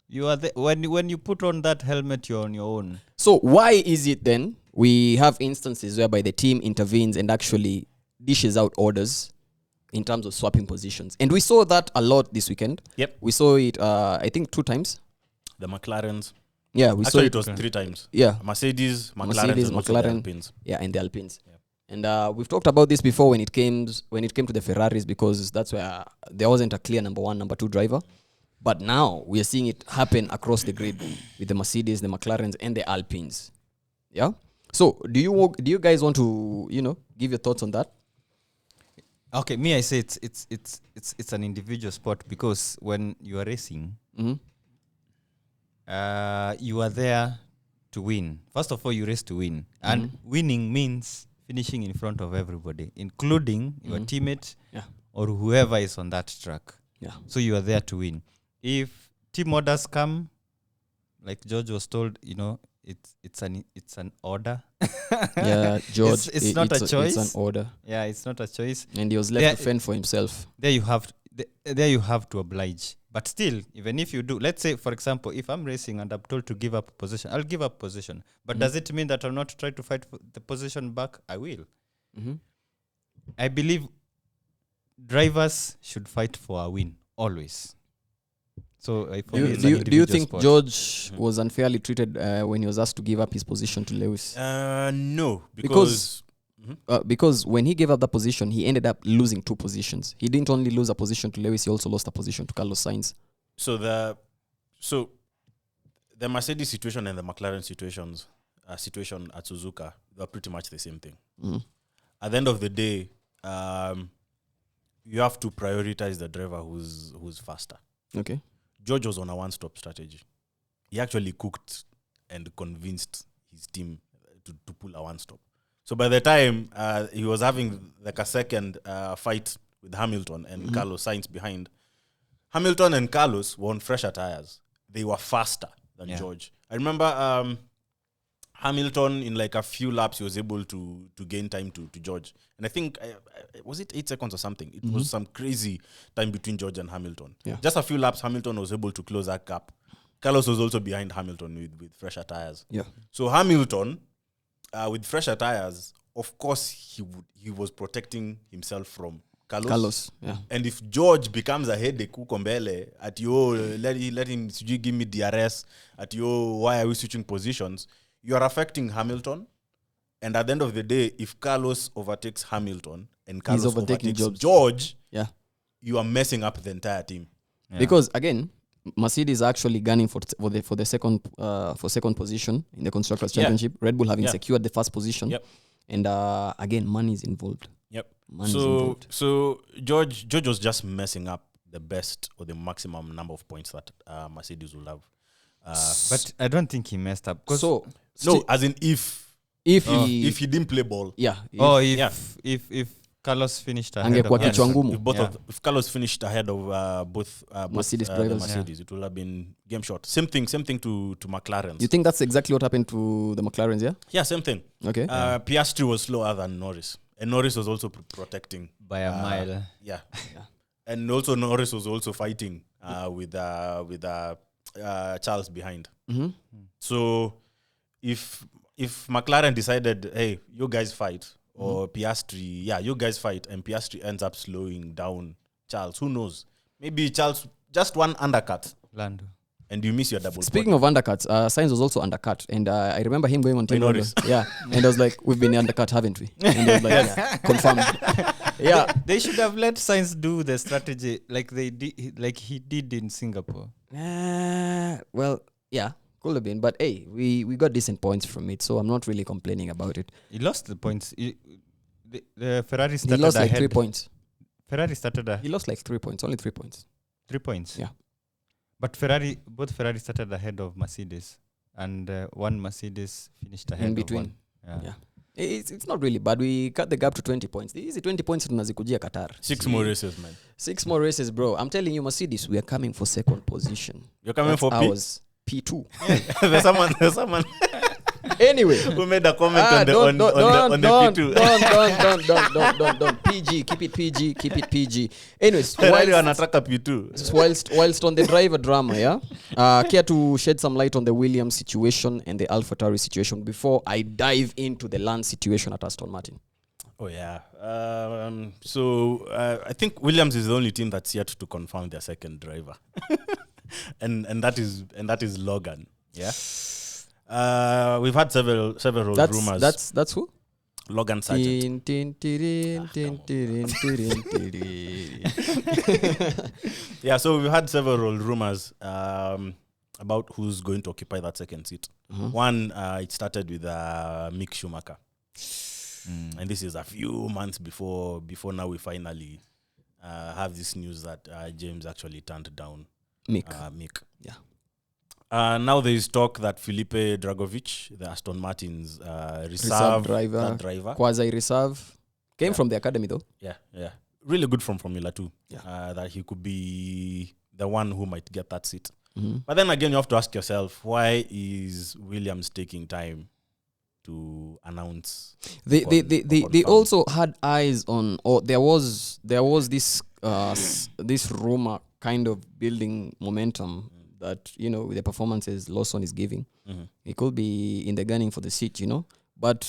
Speaker 1: You are when you put on that helmet, you're on your own.
Speaker 2: So why is it then we have instances whereby the team intervenes and actually dishes out orders in terms of swapping positions? And we saw that a lot this weekend.
Speaker 3: Yep.
Speaker 2: We saw it, I think, 2 times.
Speaker 3: The McLarens.
Speaker 2: Yeah, we saw
Speaker 3: Actually,
Speaker 2: it.
Speaker 3: it was 3 times.
Speaker 2: Yeah,
Speaker 3: Mercedes, McLaren,
Speaker 2: Mercedes,
Speaker 3: and also the
Speaker 2: McLaren.
Speaker 3: Alpines.
Speaker 2: yeah, and the Alpines.
Speaker 3: Yeah.
Speaker 2: And we've talked about this before when it came to the Ferraris, because that's where there wasn't a clear number 1, number 2 driver. But now we are seeing it happen across the grid with the Mercedes, the McLarens, and the Alpines. Yeah. So do you guys want to give your thoughts on that?
Speaker 1: Okay, me, I say it's an individual sport, because when you are racing,
Speaker 2: Mm-hmm.
Speaker 1: you are there to win. First of all, you race to win, and winning means finishing in front of everybody, including your teammate
Speaker 2: Yeah.
Speaker 1: or whoever is on that track.
Speaker 2: Yeah.
Speaker 1: So you are there to win. If team orders come, like George was told, it's an order.
Speaker 2: Yeah, George.
Speaker 1: It's not a choice.
Speaker 2: It's an order,
Speaker 1: Yeah, it's not a choice.
Speaker 2: and he was left
Speaker 1: Yeah,
Speaker 2: to fend for himself.
Speaker 1: There you have to oblige. But still, even if you do, let's say, for example, if I'm racing and I'm told to give up position, I'll give up position. But does it mean that I'll not try to fight for the position back? I will.
Speaker 2: Mm-hmm.
Speaker 1: I believe drivers should fight for a win, always. So for me, it's an
Speaker 2: Do you
Speaker 1: individual
Speaker 2: think
Speaker 1: sport.
Speaker 2: George was unfairly treated when he was asked to give up his position to Lewis?
Speaker 3: No,
Speaker 2: Because when he gave up that position, he ended up losing 2 positions. He didn't only lose a position to Lewis, he also lost a position to Carlos Sainz.
Speaker 3: So the Mercedes situation and the McLaren situation at Suzuka, they're pretty much the same thing.
Speaker 2: Mm-hmm.
Speaker 3: At the end of the day, you have to prioritize the driver who's faster.
Speaker 2: Okay.
Speaker 3: George was on a one-stop strategy. He actually cooked and convinced his team to pull a one-stop. So by the time he was having like a second fight with Hamilton and Carlos Sainz behind, Hamilton and Carlos were on fresher tires. They were faster than George. I remember Hamilton, in like a few laps, he was able to gain time to George. And I think, was it 8 seconds or something? It was some crazy time between George and Hamilton.
Speaker 2: Yeah.
Speaker 3: Just a few laps, Hamilton was able to close that gap. Carlos was also behind Hamilton with fresher tires.
Speaker 2: Yeah.
Speaker 3: So Hamilton, with fresher tires, of course, he was protecting himself from Carlos.
Speaker 2: Yeah.
Speaker 3: And if George becomes a headache, Kukombele, at let him give me DRS, at why are we switching positions? You are affecting Hamilton. And at the end of the day, if Carlos overtakes Hamilton and Carlos
Speaker 2: overtaking
Speaker 3: overtakes George,
Speaker 2: Yeah.
Speaker 3: you are messing up the entire team.
Speaker 1: Yeah.
Speaker 2: Because again, Mercedes are actually gunning for the second position in the Constructors' Championship. Red Bull having secured the first position.
Speaker 3: Yep.
Speaker 2: And again, money is involved.
Speaker 3: Yep.
Speaker 2: Money is involved.
Speaker 3: So George was just messing up the best or the maximum number of points that Mercedes will have.
Speaker 1: But I don't think he messed up.
Speaker 3: No, as in if he didn't play ball.
Speaker 2: Yeah.
Speaker 1: If Carlos finished ahead
Speaker 2: Angekuwa
Speaker 1: of
Speaker 2: kichwa ngumu.
Speaker 3: If Carlos finished ahead of both
Speaker 2: Mercedes
Speaker 3: the
Speaker 2: drivers.
Speaker 3: Mercedes, it will have been game short. Same thing to McLaren.
Speaker 2: You think that's exactly what happened to the McLarens, yeah?
Speaker 3: Yeah, same thing.
Speaker 2: Okay.
Speaker 3: Piastri was slower than Norris, and Norris was also protecting
Speaker 1: by a mile.
Speaker 3: Yeah. And also Norris was also fighting with Charles behind.
Speaker 2: Mm-hmm.
Speaker 3: So if McLaren decided, hey, you guys fight, or Piastri, you guys fight, and Piastri ends up slowing down Charles, who knows? Maybe Charles, just one undercut,
Speaker 1: Lando.
Speaker 3: and you miss your double.
Speaker 2: Speaking of undercuts, Sainz was also undercut. And I remember him going on TV.
Speaker 3: Norris.
Speaker 2: Yeah. And I was like, we've been undercut, haven't we? And he was like, yeah, confirmed. Yeah.
Speaker 1: They should have let Sainz do the strategy like he did in Singapore.
Speaker 2: Well, yeah, could have been. But hey, we got decent points from it, so I'm not really complaining about it.
Speaker 1: He lost the points. The Ferrari
Speaker 2: He
Speaker 1: started
Speaker 2: lost like
Speaker 1: ahead.
Speaker 2: 3 points.
Speaker 1: Ferrari started
Speaker 2: He lost like 3 points, only 3 points.
Speaker 1: 3 points.
Speaker 2: Yeah.
Speaker 1: But both Ferrari started ahead of Mercedes, and one Mercedes finished ahead
Speaker 2: In
Speaker 1: of
Speaker 2: between.
Speaker 1: one.
Speaker 2: Yeah. It's not really bad. We cut the gap to 20 points. Easy 20 points tunazikujia Qatar.
Speaker 3: 6 more races, man.
Speaker 2: 6 more races, bro. I'm telling you, Mercedes, we are coming for second position.
Speaker 3: You're coming
Speaker 2: That's
Speaker 3: for
Speaker 2: ours. P2.
Speaker 3: There's someone
Speaker 2: Anyway.
Speaker 3: who made a comment on the P2.
Speaker 2: Don't. PG. Keep it PG. Keep it PG. Anyways,
Speaker 3: Ferrari wanataka P2.
Speaker 2: whilst on the driver drama, yeah? Care to shed some light on the Williams situation and the AlphaTauri situation before I dive into the Lance situation at Aston Martin?
Speaker 3: Oh yeah. So I think Williams is the only team that's yet to confirm their second driver, and that is Logan. Yeah. We've had several rumors.
Speaker 2: That's who?
Speaker 3: Logan Sargent. Yeah, so we've had several rumors about who's going to occupy that second seat. One, it started with Mick Schumacher. And this is a few months before now we finally have this news that James actually turned down Mick.
Speaker 2: Yeah.
Speaker 3: Now there is talk that Felipe Dragovic, the Aston Martin's reserve driver,
Speaker 2: quasi reserve, came from the academy though.
Speaker 3: Yeah. Really good from Formula 2.
Speaker 2: Yeah.
Speaker 3: That he could be the one who might get that seat. But then again, you have to ask yourself, why is Williams taking time to announce?
Speaker 2: They also had eyes on, or there was this this rumor kind of building momentum that, you know, with the performances Lawson is giving, he could be in the gunning for the seat, you know. But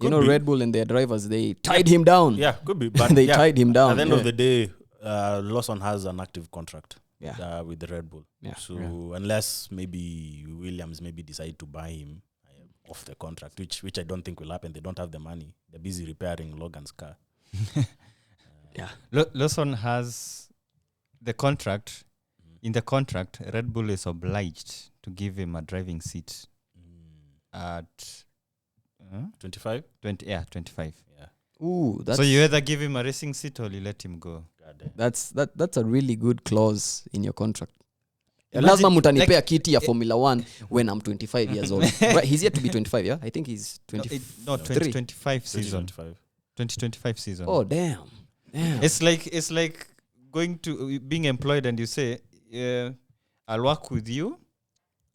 Speaker 2: you know, Red Bull and their drivers, they tied him down.
Speaker 3: Yeah, could be. But
Speaker 2: they tied him down.
Speaker 3: At the end of the day, Lawson has an active contract with the Red Bull.
Speaker 2: Yeah.
Speaker 3: So unless maybe Williams decide to buy him off the contract, which I don't think will happen. They don't have the money. They're busy repairing Logan's car.
Speaker 1: Lawson has the contract. In the contract, Red Bull is obliged to give him a driving seat at
Speaker 3: 25?
Speaker 1: 25.
Speaker 3: Yeah.
Speaker 2: Ooh,
Speaker 1: so you either give him a racing seat or you let him go.
Speaker 2: That's a really good clause in your contract. Lazima mutanipea kiti ya Formula 1 when I'm 25 years old. Right, he's yet to be 25, yeah? I think he's 23.
Speaker 1: No, 2025 season. 2025 season.
Speaker 2: Oh, damn.
Speaker 1: It's like going to being employed and you say, I'll work with you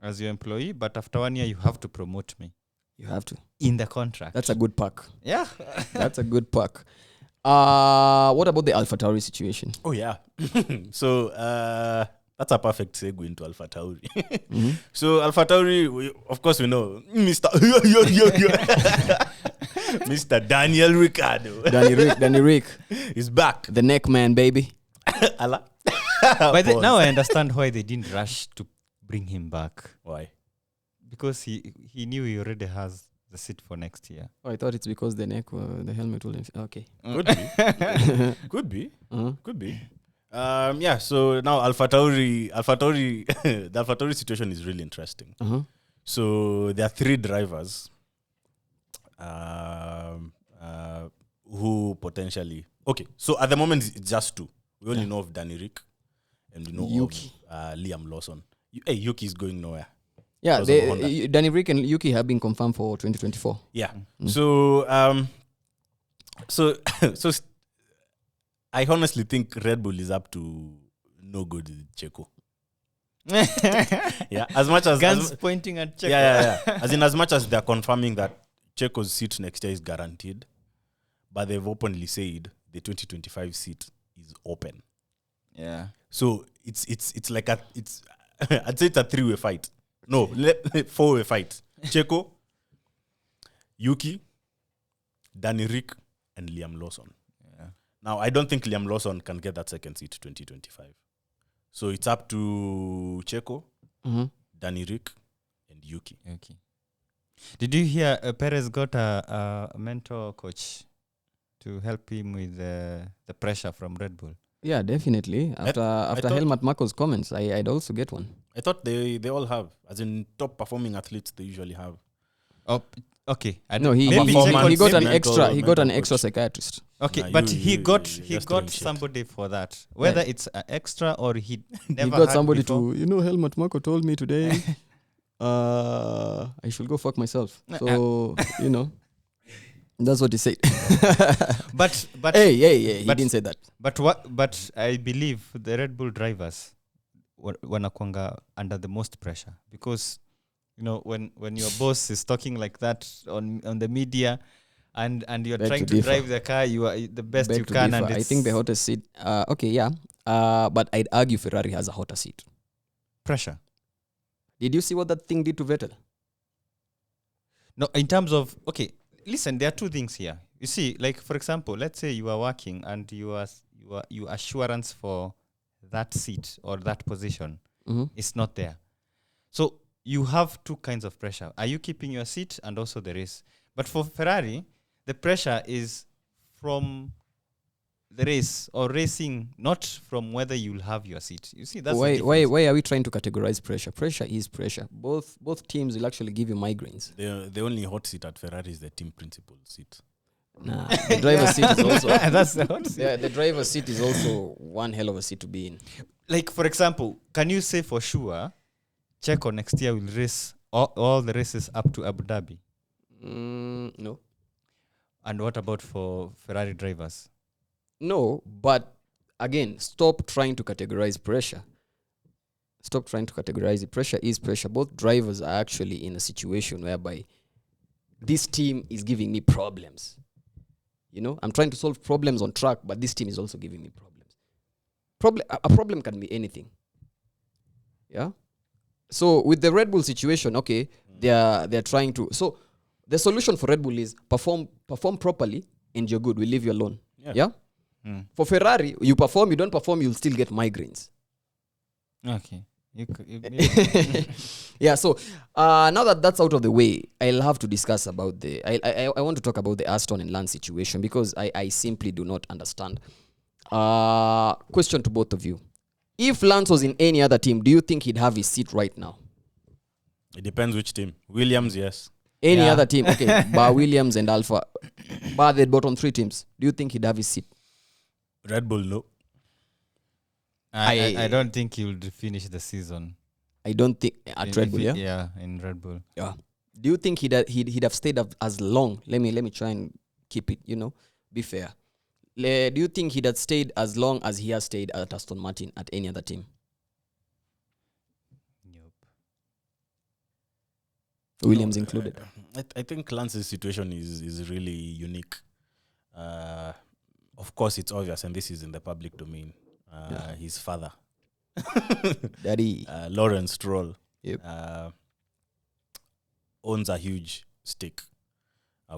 Speaker 1: as your employee, but after 1 year you have to promote me.
Speaker 2: You have to.
Speaker 1: In the contract.
Speaker 2: That's a good perk.
Speaker 1: Yeah.
Speaker 2: That's a good perk. What about the AlphaTauri situation?
Speaker 3: Oh, yeah. So, that's a perfect segue into AlphaTauri. So, AlphaTauri, of course, we know Mr. Mr. Daniel Ricciardo.
Speaker 2: Danny Rick.
Speaker 3: He's back.
Speaker 2: The neck man, baby.
Speaker 1: But now I understand why they didn't rush to bring him back.
Speaker 3: Why?
Speaker 1: Because he knew he already has the seat for next year.
Speaker 2: Oh, I thought it's because the neck, the helmet will... Okay.
Speaker 3: Could be. Could be. Could be. Yeah, so now the AlphaTauri situation is really interesting. So there are 3 drivers who potentially... Okay, so at the moment it's just 2. We only know of Danny Rick and we know
Speaker 2: Yuki.
Speaker 3: of Liam Lawson. Yuki is going nowhere.
Speaker 2: Yeah, Danny Rick and Yuki have been confirmed for 2024.
Speaker 3: Yeah. So I honestly think Red Bull is up to no good with Checo. Yeah, as much as
Speaker 1: guns pointing at Checo.
Speaker 3: Yeah. As much as they're confirming that Checo's seat next year is guaranteed, but they've openly said the 2025 seat is open.
Speaker 1: Yeah.
Speaker 3: So it's like I'd say it's a 3-way fight. No, 4-way fight. Checo, Yuki, Danny Rick, and Liam Lawson.
Speaker 1: Yeah.
Speaker 3: Now, I don't think Liam Lawson can get that second seat 2025. So it's up to Checo, Danny Rick, and Yuki.
Speaker 1: Okay. Did you hear Perez got a mentor coach to help him with the pressure from Red Bull?
Speaker 2: Yeah, definitely. After Helmut Marko's comments, I'd also get one.
Speaker 3: I thought they all have. As in top performing athletes, they usually have.
Speaker 1: Oh, okay.
Speaker 2: No, he got an extra psychiatrist.
Speaker 1: Okay, but he got somebody for that. Whether it's an extra or he never
Speaker 2: got
Speaker 1: had
Speaker 2: somebody
Speaker 1: before.
Speaker 2: to, Helmut Marko told me today I should go fuck myself. So, That's what he said.
Speaker 1: But
Speaker 2: hey, he
Speaker 1: but-
Speaker 2: didn't say that.
Speaker 1: But I believe the Red Bull drivers wanakwanga under the most pressure because when your boss is talking like that on the media and you're
Speaker 2: Beg
Speaker 1: trying
Speaker 2: to
Speaker 1: to
Speaker 2: differ.
Speaker 1: drive the car, you are the best
Speaker 2: Beg
Speaker 1: you
Speaker 2: to
Speaker 1: can,
Speaker 2: differ.
Speaker 1: and
Speaker 2: I think the hottest seat. Okay, yeah. But I'd argue Ferrari has a hotter seat.
Speaker 1: pressure.
Speaker 2: Did you see what that thing did to Vettel?
Speaker 1: No, in terms of listen, there are two things here. You see, like for example, let's say you are working and you assurance for that seat or that position
Speaker 2: Mm-hmm.
Speaker 1: is not there. So you have two kinds of pressure. Are you keeping your seat and also the race? But for Ferrari, the pressure is from the race or racing, not from whether you'll have your seat. You see, that's the
Speaker 2: Why
Speaker 1: difference.
Speaker 2: are we trying to categorize pressure? Pressure is pressure. Both teams will actually give you migraines.
Speaker 3: The only hot seat at Ferrari is the team principal seat.
Speaker 2: Nah, the driver's seat is also
Speaker 1: That's the hot seat.
Speaker 2: the driver's seat is also one hell of a seat to be in.
Speaker 1: Like for example, can you say for sure Checo next year will race all the races up to Abu Dhabi?
Speaker 2: No.
Speaker 1: And what about for Ferrari drivers?
Speaker 2: No, but again, stop trying to categorize pressure. Stop trying to categorize it. Pressure is pressure. Both drivers are actually in a situation whereby this team is giving me problems. I'm trying to solve problems on track, but this team is also giving me problems. A problem can be anything. Yeah. So with the Red Bull situation, okay, they're trying to. So the solution for Red Bull is perform properly, and you're good. We'll leave you alone. Yeah. For Ferrari, you perform, you don't perform, you'll still get migraines.
Speaker 1: Okay.
Speaker 2: Yeah. So now that that's out of the way, I'll have to discuss about I want to talk about the Aston and Lance situation because I simply do not understand. Question to both of you: if Lance was in any other team, do you think he'd have his seat right now?
Speaker 3: It depends which team. Williams, yes.
Speaker 2: Any
Speaker 1: Yeah.
Speaker 2: other team, okay, bar Williams and Alpha, bar the bottom three teams, do you think he'd have his seat?
Speaker 3: Red Bull, no.
Speaker 1: I don't think he will finish the season.
Speaker 2: I don't think at Red Bull, yeah?
Speaker 1: Yeah, in Red Bull.
Speaker 2: Yeah. Do you think he'd have stayed as long? Let me try and keep it, be fair. Do you think he'd have stayed as long as he has stayed at Aston Martin at any other team?
Speaker 1: Nope.
Speaker 2: Williams included.
Speaker 3: I think Lance's situation is really unique. Of course, it's obvious, and this is in the public domain. His father,
Speaker 2: Daddy.
Speaker 3: Lawrence Stroll,
Speaker 2: Yep.
Speaker 3: owns a huge stake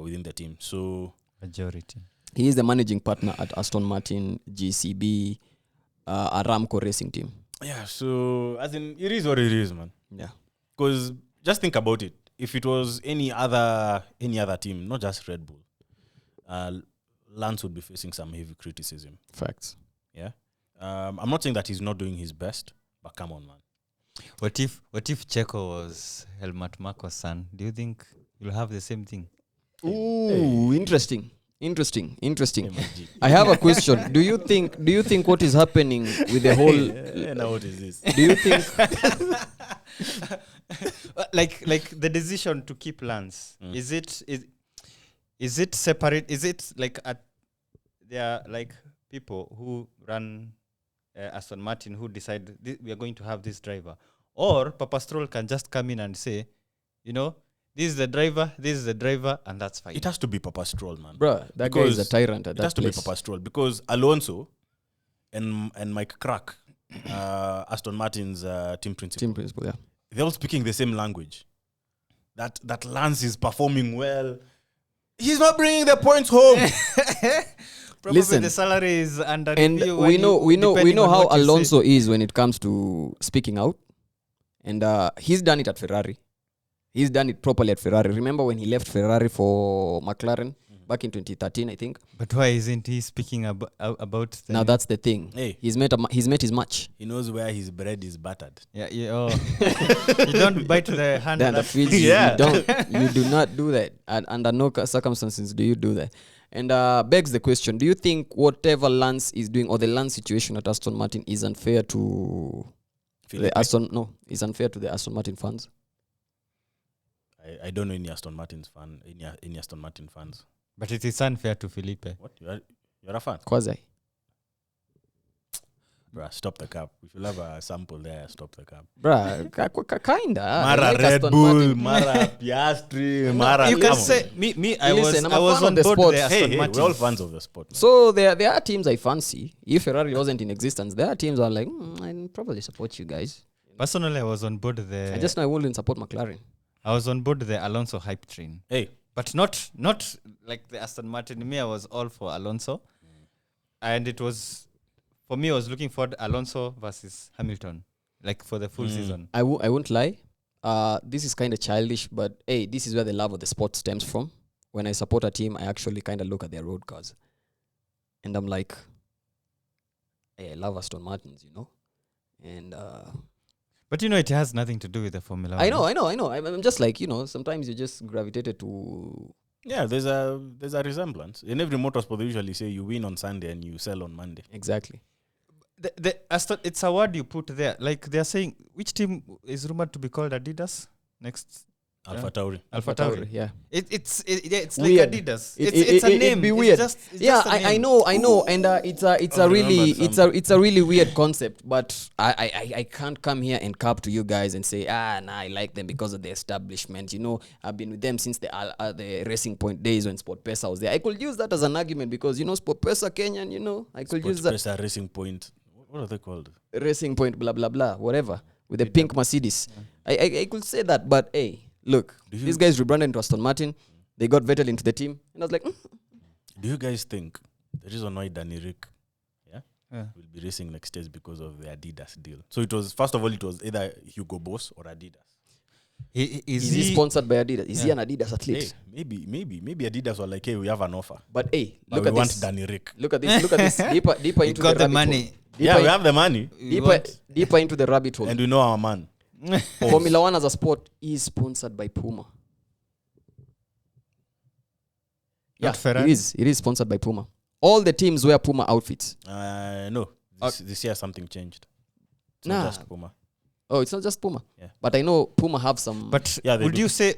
Speaker 3: within the team. So
Speaker 1: Majority.
Speaker 2: He is the managing partner at Aston Martin, GCB, Aramco racing team.
Speaker 3: yeah, so as in it is what it is, man.
Speaker 2: Yeah.
Speaker 3: Because just think about it. If it was any other team, not just Red Bull, Lance would be facing some heavy criticism.
Speaker 2: Facts.
Speaker 3: Yeah. I'm not saying that he's not doing his best, but come on, man.
Speaker 1: What if Checo was Helmut Marko's son? Do you think you'll have the same thing?
Speaker 2: Ooh, interesting.
Speaker 3: Hey, my G.
Speaker 2: I have a question. Do you think what is happening with the whole
Speaker 3: Now what is this?
Speaker 2: do you think
Speaker 1: like the decision to keep Lance, is it separate? Is it like there are like people who run Aston Martin who decide we are going to have this driver, or Papa Stroll can just come in and say, this is the driver, and that's fine.
Speaker 3: It has to be Papa Stroll, man.
Speaker 2: Bruh, that guy is a
Speaker 3: Because
Speaker 2: tyrant at
Speaker 3: It
Speaker 2: that
Speaker 3: has to be
Speaker 2: place.
Speaker 3: Papa Stroll because Alonso and Mike Crack, Aston Martin's team principal,
Speaker 2: Team principal, yeah.
Speaker 3: they're all speaking the same language. That Lance is performing well. He's not bringing the points home.
Speaker 1: Probably
Speaker 2: Listen,
Speaker 1: the salary is under
Speaker 2: And
Speaker 1: review.
Speaker 2: we know
Speaker 1: depending on
Speaker 2: how
Speaker 1: what you say.
Speaker 2: Alonso is when it comes to speaking out. And he's done it at Ferrari. He's done it properly at Ferrari. Remember when he left Ferrari for McLaren back in 2013, I think?
Speaker 1: But why isn't he speaking about the
Speaker 2: Now that's the thing.
Speaker 3: Hey.
Speaker 2: He's met his match.
Speaker 3: He knows where his bread is buttered.
Speaker 1: Yeah. Oh. You don't bite the hand
Speaker 2: Then the
Speaker 1: that
Speaker 2: feeds
Speaker 3: Yeah.
Speaker 2: you do not do that. And under no circumstances do you do that. And begs the question, do you think whatever Lance is doing or the Lance situation at Aston Martin is unfair to is unfair to the Aston Martin fans?
Speaker 3: I don't know any Aston Martin fans.
Speaker 1: But it is unfair to Felipe.
Speaker 3: What? You're a fan?
Speaker 2: Quasi.
Speaker 3: Bruh, stop the cap. If you have a sample there, stop the cap.
Speaker 2: Bruh, kinda. I
Speaker 3: Mara
Speaker 2: like
Speaker 3: Red
Speaker 2: Aston
Speaker 3: Bull,
Speaker 2: Martin.
Speaker 3: Mara Piastri, Mara...
Speaker 1: You can
Speaker 3: come on.
Speaker 1: say me. I
Speaker 2: Listen, I'm a
Speaker 1: was
Speaker 2: fan
Speaker 1: on
Speaker 2: of the
Speaker 1: board
Speaker 2: sport.
Speaker 1: the Aston
Speaker 3: Hey,
Speaker 1: Martin.
Speaker 3: we're all fans of the sport. Man.
Speaker 2: So there are teams I fancy. If Ferrari wasn't in existence, there are teams that are like, I'd probably support you guys.
Speaker 1: Personally, I was on board the.
Speaker 2: I just know I wouldn't support McLaren.
Speaker 1: I was on board the Alonso hype train,
Speaker 3: Hey,
Speaker 1: but not like the Aston Martin. Me, I was all for Alonso, and it was for me. I was looking for Alonso versus Hamilton, like for the full season.
Speaker 2: I won't lie. This is kind of childish, but hey, this is where the love of the sport stems from. When I support a team, I actually kind of look at their road cars. And I'm like, hey, I love Aston Martins, you know? And
Speaker 1: But it has nothing to do with the Formula
Speaker 2: I
Speaker 1: One.
Speaker 2: know. I'm just like, sometimes you just gravitated to...
Speaker 3: yeah, there's a resemblance. In every motorsport, they usually say you win on Sunday and you sell on Monday.
Speaker 2: Exactly.
Speaker 1: The Aston, it's a word you put there. Like they're saying, which team is rumored to be called Adidas next?
Speaker 3: Alpha Tauri.
Speaker 1: Alpha Tauri.
Speaker 2: Yeah.
Speaker 1: It's like
Speaker 2: Weird.
Speaker 1: Adidas.
Speaker 2: It's
Speaker 1: It's a name.
Speaker 2: It'd be weird.
Speaker 1: It's
Speaker 2: Yeah,
Speaker 1: just a name.
Speaker 2: I know, and it's a really it's a really weird concept. But I can't come here and cap to you guys and say I like them because of the establishment. I've been with them since the Racing Point days when Sport Pesa was there. I could use that as an argument because Sport Pesa Kenyan. I could use that.
Speaker 3: Press Racing Point. What are they called?
Speaker 2: Racing Point, blah blah blah, whatever, with the pink Mercedes. I could say that, but hey, look, these guys rebranded into Aston Martin. They got Vettel into the team, and I was like,
Speaker 3: Do you guys think the reason why Danny Rick
Speaker 1: Yeah.
Speaker 3: will be racing next year is because of the Adidas deal? So it was, first of all, it was either Hugo Boss or Adidas.
Speaker 2: is he sponsored by Adidas? Is he an Adidas athlete?
Speaker 3: Hey, maybe Adidas were like, hey, we have an offer.
Speaker 2: But hey,
Speaker 3: But
Speaker 2: look
Speaker 3: we
Speaker 2: at
Speaker 3: want
Speaker 2: this.
Speaker 3: Danny Rick.
Speaker 2: Look at this. Look at this. Deeper
Speaker 1: You
Speaker 2: into
Speaker 1: got the
Speaker 2: rabbit
Speaker 1: money.
Speaker 2: hole.
Speaker 3: Yeah, we have the money
Speaker 2: Deeper into the rabbit hole.
Speaker 3: and we know our man.
Speaker 2: Formula One as a sport is sponsored by Puma. Yeah,
Speaker 1: Ferrari?
Speaker 2: it is sponsored by Puma. All the teams wear Puma outfits.
Speaker 3: No, this year something changed. It's
Speaker 2: Nah.
Speaker 3: not just Puma.
Speaker 2: Oh, it's not just Puma.
Speaker 3: Yeah.
Speaker 2: But I know Puma have some
Speaker 1: But
Speaker 3: Yeah, they
Speaker 1: would
Speaker 3: do.
Speaker 1: you say?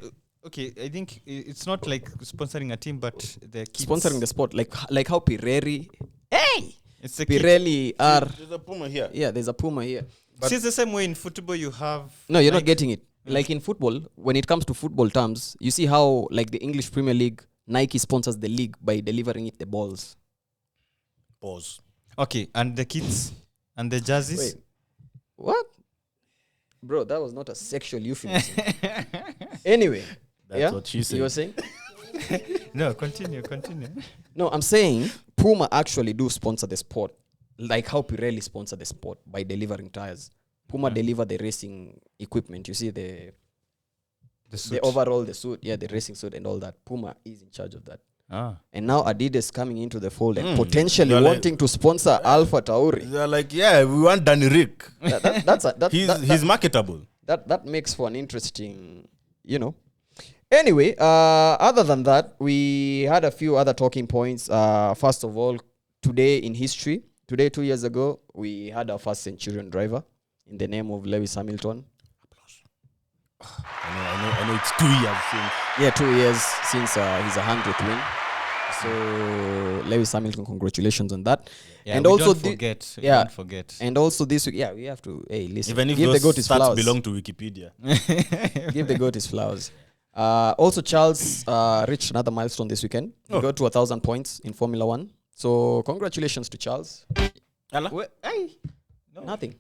Speaker 1: Okay, I think it's not like sponsoring a team, but the kids.
Speaker 2: sponsoring the sport, like how Pirelli. Hey,
Speaker 1: It's the kids.
Speaker 2: Pirelli are.
Speaker 3: There's a Puma here.
Speaker 2: Yeah, there's a Puma here.
Speaker 1: See, it's the same way in football. You have.
Speaker 2: No, you're not
Speaker 1: Nike.
Speaker 2: getting it. Like in football, when it comes to football terms, you see how like the English Premier League, Nike sponsors the league by delivering it the balls.
Speaker 3: Pause.
Speaker 1: Okay, and the kids and the jerseys.
Speaker 2: Wait, what? Bro, that was not a sexual euphemism. Anyway,
Speaker 3: That's what she said.
Speaker 2: You were saying?
Speaker 1: No, continue.
Speaker 2: No, I'm saying Puma actually do sponsor the sport, like how Pirelli sponsor the sport by delivering tires. Puma deliver the racing equipment. You see the
Speaker 1: suit.
Speaker 2: overall, the suit, the racing suit and all that. Puma is in charge of that. And now Adidas coming into the fold and potentially
Speaker 3: They're like-
Speaker 2: wanting to sponsor Alpha Tauri.
Speaker 3: They're like, yeah, we want Danny Rick.
Speaker 2: He's
Speaker 3: He's marketable.
Speaker 2: that makes for an interesting, Anyway, other than that, we had a few other talking points. First of all, today in history, 2 years ago, we had our first Centurion driver in the name of Lewis Hamilton.
Speaker 3: I know it's 2 years since.
Speaker 2: Yeah, 2 years since his 100th win. So Lewis Hamilton, congratulations on that.
Speaker 1: Yeah,
Speaker 2: and
Speaker 1: we
Speaker 2: also
Speaker 1: don't forget. We
Speaker 2: yeah.
Speaker 1: don't forget.
Speaker 2: And also this week, we have to listen.
Speaker 3: Even if
Speaker 2: give the
Speaker 3: those
Speaker 2: goat his
Speaker 3: stats
Speaker 2: flowers.
Speaker 3: belong to Wikipedia.
Speaker 2: Give the goat his flowers. Also, Charles reached another milestone this weekend. He got to 1,000 points in Formula One. So congratulations to Charles.
Speaker 1: Hey,
Speaker 2: Nothing.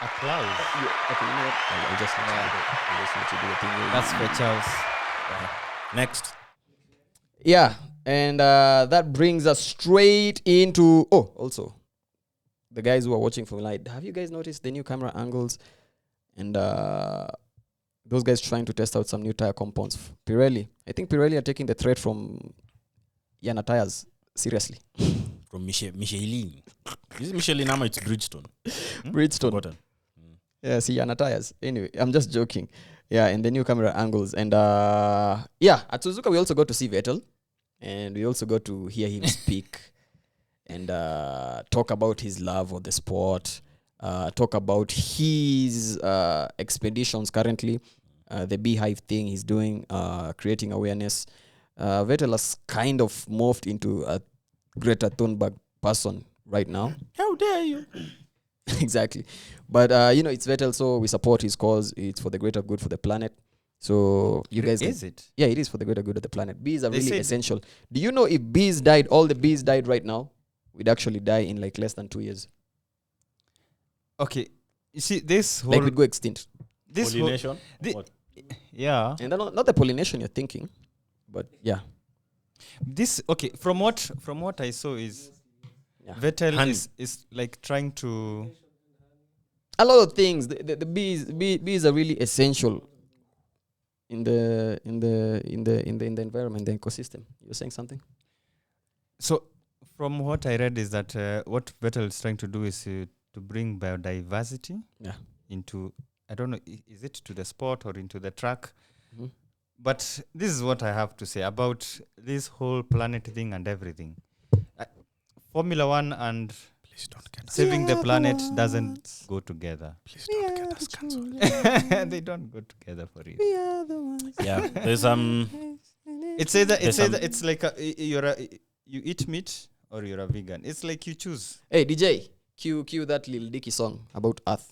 Speaker 1: applause.
Speaker 2: Okay, you know what? I'll just let you do the thing.
Speaker 1: That's for Charles.
Speaker 3: Next.
Speaker 2: Yeah, and that brings us straight into... Oh, also, the guys who are watching Formula 1, have you guys noticed the new camera angles? And those guys trying to test out some new tire compounds. Pirelli. I think Pirelli are taking the threat from Yana tires seriously.
Speaker 3: From Michelin. Is it Michelin Ama? It's Bridgestone.
Speaker 2: Bridgestone.
Speaker 3: Forgotten.
Speaker 2: Yeah, see Yana tires. Anyway, I'm just joking. Yeah, and the new camera angles. And yeah, at Suzuka, we also got to see Vettel. And we also got to hear him speak and talk about his love of the sport, talk about his expeditions currently, the beehive thing he's doing, creating awareness. Vettel has kind of morphed into a Greta Thunberg person right now.
Speaker 3: How dare you?
Speaker 2: Exactly. But, it's Vettel, so we support his cause. It's for the greater good for the planet. So you guys...
Speaker 1: Is it?
Speaker 2: Yeah, it is for the greater good of the planet. Bees are
Speaker 1: They
Speaker 2: really
Speaker 1: said-
Speaker 2: essential. Do you know if bees died, all the bees died right now, we'd actually die in like less than 2 years.
Speaker 1: Okay. You see, this whole...
Speaker 2: Like we'd go extinct.
Speaker 1: this whole,
Speaker 3: Pollination?
Speaker 1: the-
Speaker 3: What?
Speaker 1: yeah.
Speaker 2: And not the pollination you're thinking, but yeah.
Speaker 1: This... Okay, from what I saw is...
Speaker 2: Yeah.
Speaker 1: Vettel
Speaker 3: Honey.
Speaker 1: is like trying to...
Speaker 2: A lot of things. The bees are really essential in the environment, the ecosystem. You're saying something?
Speaker 1: So, from what I read is that what Vettel is trying to do is to bring biodiversity
Speaker 2: Yeah.
Speaker 1: into, I don't know, is it to the sport or into the track?
Speaker 2: Mm-hmm.
Speaker 1: But this is what I have to say about this whole planet thing and everything. Formula One and
Speaker 3: Please don't get us.
Speaker 1: saving the planet doesn't go together.
Speaker 3: Please don't get us cancelled.
Speaker 1: They don't go together for you.
Speaker 3: Yeah, there's
Speaker 1: It's like you eat meat or you're a vegan. It's like you choose.
Speaker 2: Hey, DJ, cue that Lil Dicky song about Earth.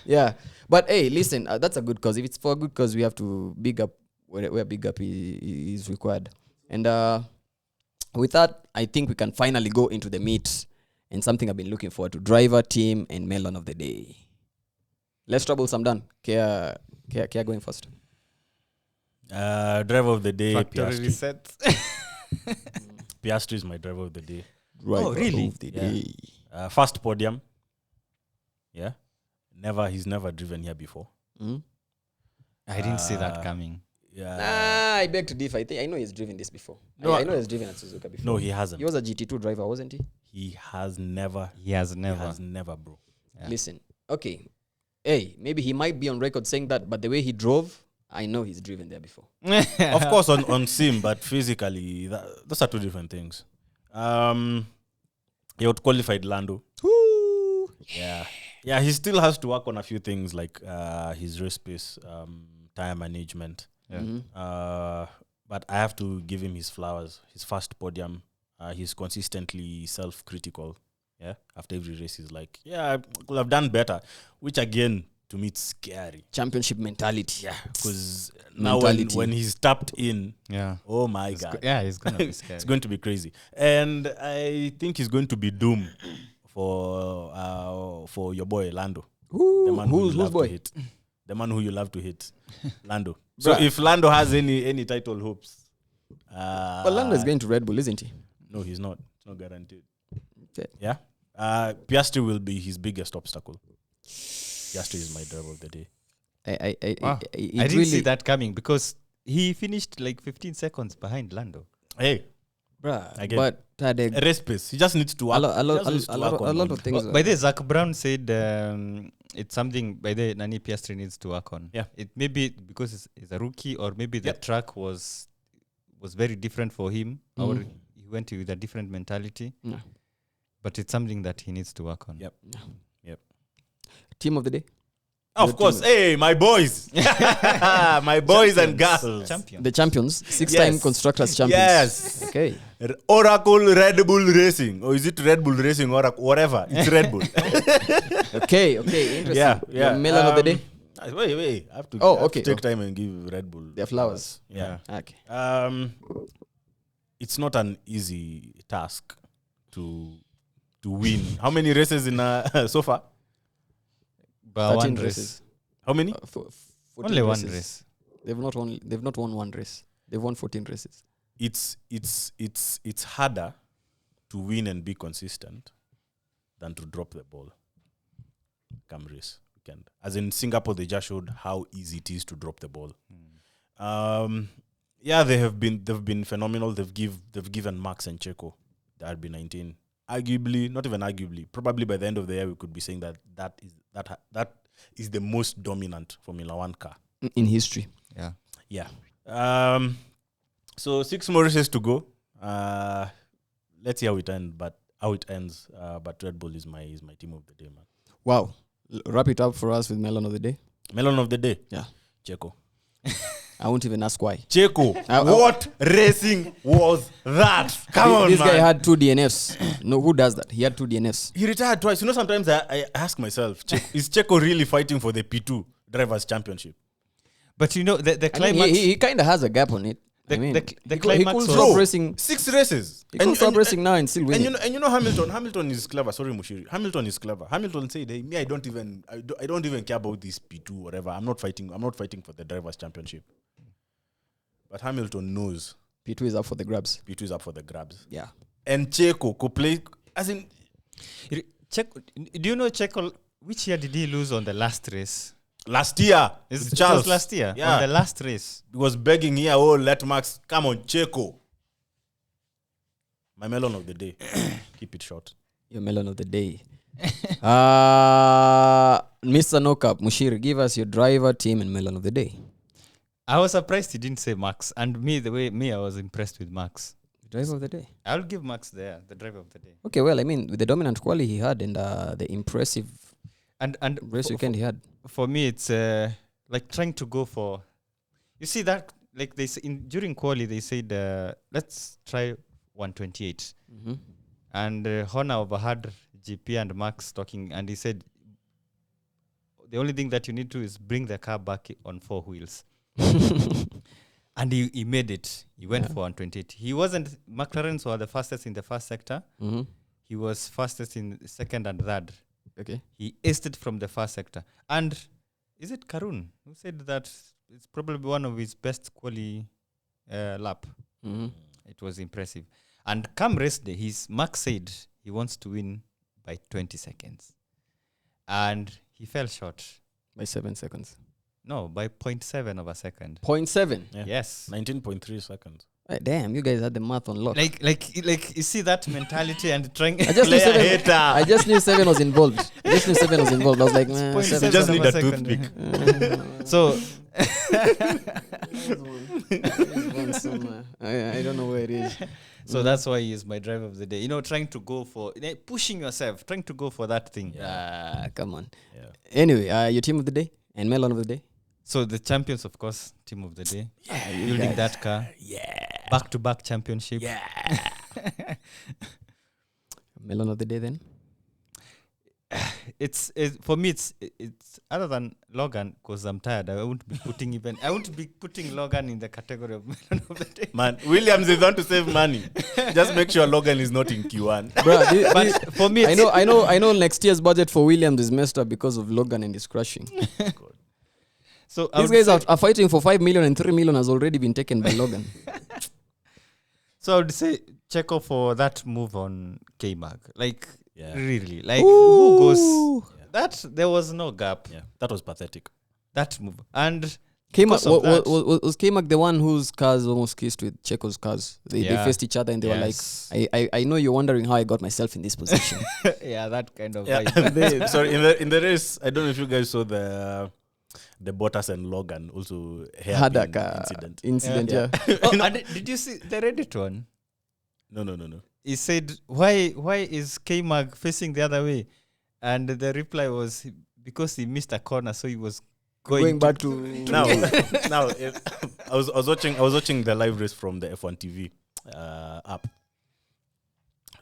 Speaker 2: Yeah. But hey, listen, that's a good cause. If it's for a good cause, we have to big up where big up is required. And with that, I think we can finally go into the meat and something I've been looking forward to. Driver, team, and melon of the day. Less troublesome done. Kia going first.
Speaker 3: driver of the day,
Speaker 1: Factory
Speaker 3: Piastri.
Speaker 1: reset.
Speaker 3: Piastri is my driver of the day.
Speaker 2: Driver
Speaker 1: really?
Speaker 2: of the
Speaker 3: Yeah.
Speaker 2: day.
Speaker 3: First podium. Yeah. He's never driven here before.
Speaker 2: Mm?
Speaker 1: I didn't see that
Speaker 3: Uh,
Speaker 1: coming.
Speaker 3: Yeah.
Speaker 2: I beg to differ. I know he's driven this before.
Speaker 3: No,
Speaker 2: I know he's driven at Suzuka before.
Speaker 3: No, he hasn't.
Speaker 2: He was a GT2 driver, wasn't he?
Speaker 3: He has never.
Speaker 1: He has
Speaker 3: He
Speaker 1: never.
Speaker 3: has never, bro.
Speaker 1: Yeah.
Speaker 2: Listen, okay. Hey, maybe he might be on record saying that, but the way he drove, I know he's driven there before.
Speaker 3: Of course, on sim, but physically, those are two different things. He out-qualified Lando. Yeah, he still has to work on a few things like his race pace, tire management.
Speaker 1: Yeah.
Speaker 2: Mhm.
Speaker 3: But I have to give him his flowers. His first podium, he's consistently self-critical. Yeah, after every race, he's like, "Yeah, I could have done better," which again, to me, it's scary.
Speaker 2: Championship mentality.
Speaker 3: Yeah, because now
Speaker 2: Mentality.
Speaker 3: when he's tapped in,
Speaker 1: Yeah.
Speaker 3: oh my god,
Speaker 1: It's gonna be scary.
Speaker 3: it's going to be crazy, and I think he's going to be doomed for your boy Lando, the man who you
Speaker 2: Who's
Speaker 3: love
Speaker 2: boy?
Speaker 3: to hit, the man who you love to hit, Lando. So
Speaker 2: Bruh.
Speaker 3: if Lando has any title hopes,
Speaker 2: Well, Lando is going to Red Bull, isn't he?
Speaker 3: no, he's not. It's not guaranteed.
Speaker 2: Okay.
Speaker 3: Yeah, Piastri will be his biggest obstacle. Piastri is my driver of the day.
Speaker 1: Wow. I didn't see that coming because he finished like 15 seconds behind Lando.
Speaker 3: Hey,
Speaker 2: Bruh,
Speaker 3: Again.
Speaker 2: but Tadeg,
Speaker 3: race pace. He just needs to work.
Speaker 2: a lot
Speaker 3: he just needs to work
Speaker 2: a lot
Speaker 3: on-
Speaker 2: of things.
Speaker 1: By the way, Zach Brown said it's something by the Nani Piastri needs to work on.
Speaker 3: Yeah.
Speaker 1: It may be because he's a rookie or maybe the
Speaker 3: Yep.
Speaker 1: track was very different for him or
Speaker 2: Mhm.
Speaker 1: he went with a different mentality.
Speaker 2: Yeah.
Speaker 1: But it's something that he needs to work on.
Speaker 3: Yep.
Speaker 2: Team of the day.
Speaker 3: Of
Speaker 2: Your
Speaker 3: course.
Speaker 2: team.
Speaker 3: Hey, my boys. My boys and girls.
Speaker 1: Champion.
Speaker 2: The champions, 6-time
Speaker 3: Yes.
Speaker 2: constructors champions.
Speaker 3: Yes.
Speaker 2: Okay.
Speaker 3: Oracle Red Bull Racing. Or is it Red Bull Racing? Oracle, whatever. It's Red Bull.
Speaker 2: Okay. Interesting.
Speaker 3: yeah.
Speaker 2: Your melon of the day.
Speaker 3: Wait. I have to,
Speaker 2: Oh,
Speaker 3: I have
Speaker 2: okay.
Speaker 3: to take time and give Red Bull
Speaker 2: Their flowers.
Speaker 3: Yeah.
Speaker 2: Okay.
Speaker 3: It's not an easy task to win. How many races in so far?
Speaker 1: But
Speaker 2: 13
Speaker 1: one
Speaker 2: races.
Speaker 1: race.
Speaker 3: How many?
Speaker 2: 14
Speaker 1: Only one
Speaker 2: races.
Speaker 1: race.
Speaker 2: They've not won one race. They've won 14 races.
Speaker 3: It's harder to win and be consistent than to drop the ball. Come race weekend. As in Singapore, they just showed how easy it is to drop the ball. Yeah, they've been phenomenal. They've given Max and Checo the RB19. Arguably, not even arguably, probably by the end of the year we could be saying that is the most dominant Formula One car.
Speaker 2: In history.
Speaker 1: Yeah.
Speaker 3: Yeah. So 6 more races to go. Let's see how it ends. But Red Bull is my team of the day, man.
Speaker 2: Wow. Wrap it up for us with melon of the day.
Speaker 3: Melon of the day.
Speaker 2: Yeah.
Speaker 3: Checo.
Speaker 2: I won't even ask why.
Speaker 3: Checo. What racing was that? Come on,
Speaker 2: This
Speaker 3: man.
Speaker 2: guy had 2 DNFs. No, who does that? He had 2 DNFs.
Speaker 3: He retired twice. You know, sometimes I ask myself, is Checo really fighting for the P2 Drivers' Championship?
Speaker 1: But you know, the
Speaker 2: I mean,
Speaker 1: climax...
Speaker 2: he kind of has a gap on it.
Speaker 1: The-
Speaker 2: I mean,
Speaker 1: the
Speaker 2: he
Speaker 1: climax
Speaker 2: could
Speaker 1: was-
Speaker 2: stop
Speaker 3: Bro,
Speaker 2: racing.
Speaker 3: 6 races.
Speaker 2: He could stop racing now and still win.
Speaker 3: And you know Hamilton is clever. Sorry, Mushiri. Hamilton is clever. Hamilton said, hey, me, I don't even care about this P2 whatever. I'm not fighting for the Drivers' Championship. But Hamilton knows
Speaker 2: P2 is up for the grabs.
Speaker 3: P2 is up for the grabs.
Speaker 2: Yeah.
Speaker 3: And Checo could play as in
Speaker 1: Do you know Checo, which year did he lose on the last race?
Speaker 3: last year.
Speaker 1: It
Speaker 3: Charles.
Speaker 1: was last year,
Speaker 3: Yeah.
Speaker 1: on the last race.
Speaker 3: He was begging here, oh, let Max come on, Checo. My melon of the day. Keep it short.
Speaker 2: Your melon of the day. Mr. No Cap, Mushiri, give us your driver, team, and melon of the day.
Speaker 1: I was surprised he didn't say Max. And I was impressed with Max.
Speaker 2: Driver of the day.
Speaker 1: I'll give Max the driver of the day.
Speaker 2: Okay, well, I mean, with the dominant quality he had and the impressive
Speaker 1: And
Speaker 2: race weekend he had.
Speaker 1: for me, it's like trying to go for... You see that, like they say, during quali, they said, let's try 128.
Speaker 2: Mm-hmm.
Speaker 1: And Horner overheard GP and Max talking, and he said, the only thing that you need to is bring the car back on 4 wheels. And he made it. He went for 128. He wasn't... McLarens were the fastest in the first sector.
Speaker 2: Mm-hmm.
Speaker 1: He was fastest in second and third.
Speaker 2: Okay.
Speaker 1: He aced it from the first sector. And is it Karun who said that it's probably one of his best quali lap?
Speaker 2: Mm-hmm.
Speaker 1: It was impressive. And come race day, Max said he wants to win by 20 seconds. And he fell short.
Speaker 2: By 7 seconds.
Speaker 1: No, by 0.7 of a second.
Speaker 2: 0.7.
Speaker 3: Yeah.
Speaker 1: Yes.
Speaker 3: 19.3 seconds.
Speaker 2: Damn, you guys had the math on lock.
Speaker 1: Like you see that mentality and trying...
Speaker 2: I just knew
Speaker 3: Player
Speaker 2: 7.
Speaker 3: hater.
Speaker 2: I just knew 7 was involved. I was like, man,
Speaker 1: Point
Speaker 2: 7.
Speaker 3: You just need a
Speaker 1: of a second.
Speaker 3: toothpick.
Speaker 1: So...
Speaker 2: I don't know where it is.
Speaker 1: So that's why he is my driver of the day. You know, trying to go for... pushing yourself, trying to go for that thing.
Speaker 2: Come on.
Speaker 3: Yeah.
Speaker 2: Anyway, your team of the day and melon of the day.
Speaker 1: So the champions, of course, team of the day.
Speaker 2: Yeah,
Speaker 1: Building that car.
Speaker 3: Yeah.
Speaker 1: Back-to-back championship.
Speaker 3: Yeah.
Speaker 2: Melon of the day then.
Speaker 1: It's for me. It's other than Logan, because I'm tired. I won't be putting Logan in the category of melon of the day.
Speaker 3: Man, Williams is on to save money. Just make sure Logan is not in Q1.
Speaker 2: Bro,
Speaker 1: But for me,
Speaker 2: I know next year's budget for Williams is messed up because of Logan and his crashing.
Speaker 1: so I
Speaker 2: These
Speaker 1: would
Speaker 2: guys
Speaker 1: say-
Speaker 2: are fighting for 5 million and 3 million has already been taken by Logan.
Speaker 1: So I would say Checo for that move on K-Mag. Like
Speaker 3: Yeah.
Speaker 1: really, like who goes?
Speaker 2: Ooh.
Speaker 1: That there was no gap.
Speaker 3: Yeah, that was pathetic.
Speaker 1: That move and
Speaker 2: K-Mag,
Speaker 1: because of that-
Speaker 2: was K-Mag the one whose cars almost kissed with Checo's cars? They faced each other and they
Speaker 1: Yes.
Speaker 2: were like, I know you're wondering how I got myself in this position.
Speaker 1: yeah, that kind of
Speaker 3: Yeah.
Speaker 1: vibe.
Speaker 3: Sorry, in the race, I don't know if you guys saw the Bottas and Logan also
Speaker 2: Had
Speaker 3: hairpin
Speaker 2: a
Speaker 3: incident.
Speaker 2: yeah.
Speaker 1: Oh, and did you see the Reddit one?
Speaker 3: No.
Speaker 1: He said, "Why is K-Mag facing the other way?" And the reply was because he missed a corner, so he was
Speaker 2: Going back to
Speaker 3: Now, I was watching the live race from the F1 TV app.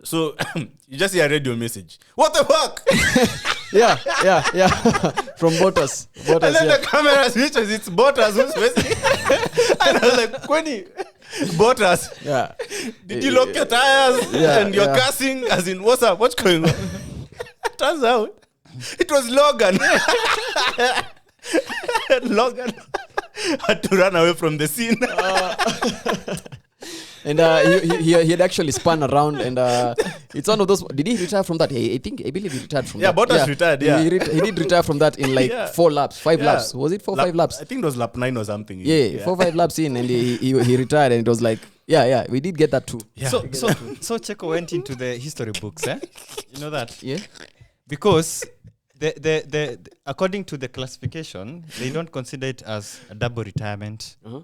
Speaker 3: So you just see a radio message. What the fuck?
Speaker 2: yeah. From Bottas.
Speaker 3: And then the camera switches. It's Bottas who's facing. And I was like, Quenny, Bottas,
Speaker 2: Yeah.
Speaker 3: did you lock your tires?
Speaker 2: Yeah,
Speaker 3: And you're
Speaker 2: yeah.
Speaker 3: cussing, as in, what's up? What's going on? Turns out, it was Logan. Logan had to run away from the scene.
Speaker 2: And he had actually spun around, and it's one of those. Did he retire from that? I believe he retired from
Speaker 3: Yeah,
Speaker 2: that.
Speaker 3: Bottas retired, yeah.
Speaker 2: He did retire from that in like
Speaker 3: Yeah.
Speaker 2: 4 laps, 5
Speaker 3: Yeah.
Speaker 2: laps. Was it 5 laps?
Speaker 3: I think it was lap 9 or something.
Speaker 2: Yeah, 4 5 laps in, and he retired, and it was like, yeah, we did get that too.
Speaker 3: Yeah.
Speaker 1: So Checo went into the history books, eh? You know that?
Speaker 2: Yeah.
Speaker 1: Because the according to the classification, they don't consider it as a double retirement.
Speaker 2: Uh-huh.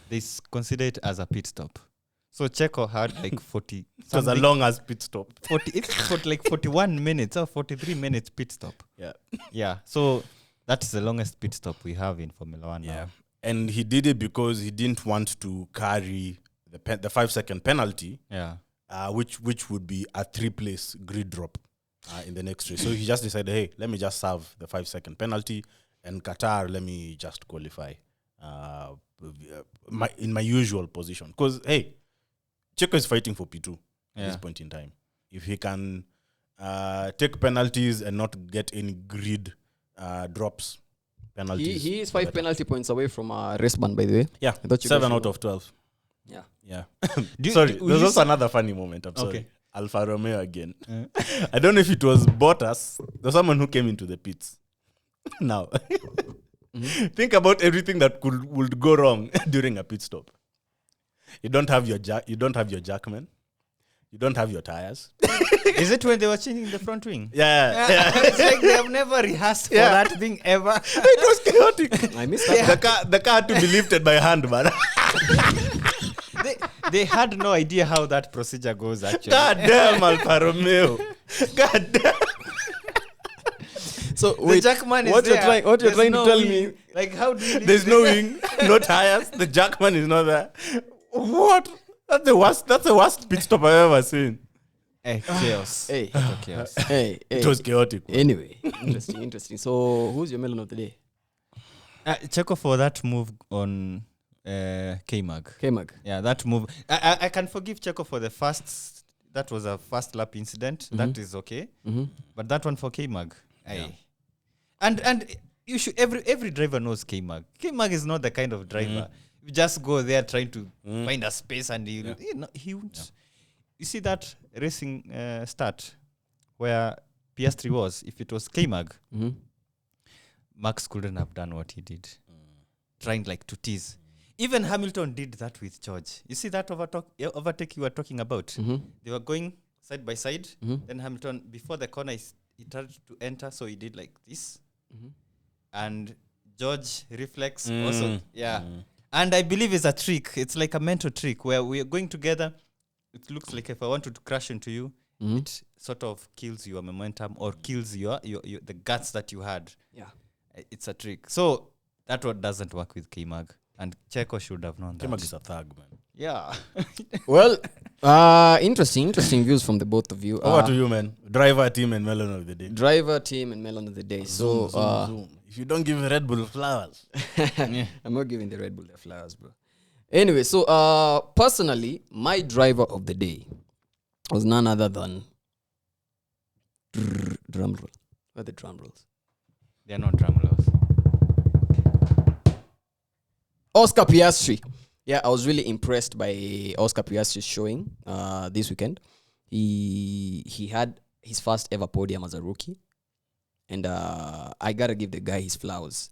Speaker 1: They consider it as a pit stop. So Checo had like 40.
Speaker 3: It was a
Speaker 1: something-
Speaker 3: long as pit stop.
Speaker 1: 40. It's like 41 minutes or 43 minutes pit stop.
Speaker 3: Yeah.
Speaker 1: Yeah. So That's the longest pit stop we have in Formula 1
Speaker 3: Yeah.
Speaker 1: now.
Speaker 3: And he did it because he didn't want to carry the 5-second penalty,
Speaker 1: Yeah.
Speaker 3: which would be a 3-place grid drop in the next race. So he just decided, hey, let me just serve the 5-second penalty, and Qatar, let me just qualify in my usual position. Because, hey, Checo is fighting for P2 at this point in time. If he can take penalties and not get any grid drops, penalties.
Speaker 2: He is 5 penalty points away from a race ban, by the way.
Speaker 3: Yeah,
Speaker 2: I thought you
Speaker 3: 7
Speaker 2: guys
Speaker 3: out of 12.
Speaker 2: Yeah.
Speaker 3: Yeah.
Speaker 1: Will
Speaker 3: There's
Speaker 1: you
Speaker 3: also another funny moment. I'm sorry.
Speaker 1: Okay.
Speaker 3: Alfa Romeo again. I don't know if it was Bottas. There's someone who came into the pits. Now, think about everything that would go wrong during a pit stop. You don't have your jackman. You don't have your tires.
Speaker 1: Is it when they were changing the front wing?
Speaker 3: Yeah.
Speaker 1: It's like they have never rehearsed for that thing ever.
Speaker 3: It was chaotic.
Speaker 2: I missed that.
Speaker 3: The car had to be lifted by hand, man.
Speaker 1: They had no idea how that procedure goes, actually.
Speaker 3: God damn, Alfa Romeo. God damn.
Speaker 2: So
Speaker 1: The
Speaker 2: wait,
Speaker 1: jackman is
Speaker 2: what you're
Speaker 1: there.
Speaker 2: trying
Speaker 1: There's
Speaker 2: to
Speaker 1: no
Speaker 2: tell
Speaker 1: wing.
Speaker 2: me?
Speaker 1: Like, how do you
Speaker 3: There's no wing, no tires. The jackman is not there. What? That's the worst pit stop I've ever seen.
Speaker 1: Chaos.
Speaker 2: Hey,
Speaker 1: Chaos.
Speaker 2: hey.
Speaker 3: It was chaotic.
Speaker 2: Anyway, interesting. So who's your melon of the day?
Speaker 1: Checo for that move on K-Mag.
Speaker 2: K-Mag.
Speaker 1: Yeah, that move. I can forgive Checo for the first. That was a first lap incident. That is okay. But that one for K-Mag. And you should every driver knows K-Mag. K-Mag is not the kind of driver. You just go there trying to find a space and he won't. Yeah. You see that racing start where Piastri was. If it was K-Mag, Max couldn't have done what he did. Trying like to tease. Even Hamilton did that with George. You see that overtake you were talking about? They were going side by side. Then Hamilton, before the corner, he tried to enter, so he did like this. And George reflex also. Yeah. And I believe it's a trick. It's like a mental trick where we are going together. It looks like if I wanted to crash into you, it sort of kills your momentum or kills your the guts that you had.
Speaker 2: Yeah.
Speaker 1: It's a trick. So that one doesn't work with K-Mag. And Checo should have known that.
Speaker 3: K-Mag is a thug, man.
Speaker 1: Yeah.
Speaker 2: Well, interesting views from the both of you.
Speaker 3: Over to you, man. Driver, team, and melon of the day.
Speaker 2: Driver, team, and melon of the day. So,
Speaker 3: Zoom. If you don't give Red Bull flowers.
Speaker 2: I'm not giving the Red Bull their flowers, bro. Anyway, so personally, my driver of the day was none other than drum roll. Where are the drum rolls?
Speaker 1: They're not drum rolls.
Speaker 2: Oscar Piastri. Yeah, I was really impressed by Oscar Piastri's showing this weekend. He had his first ever podium as a rookie. And I got to give the guy his flowers.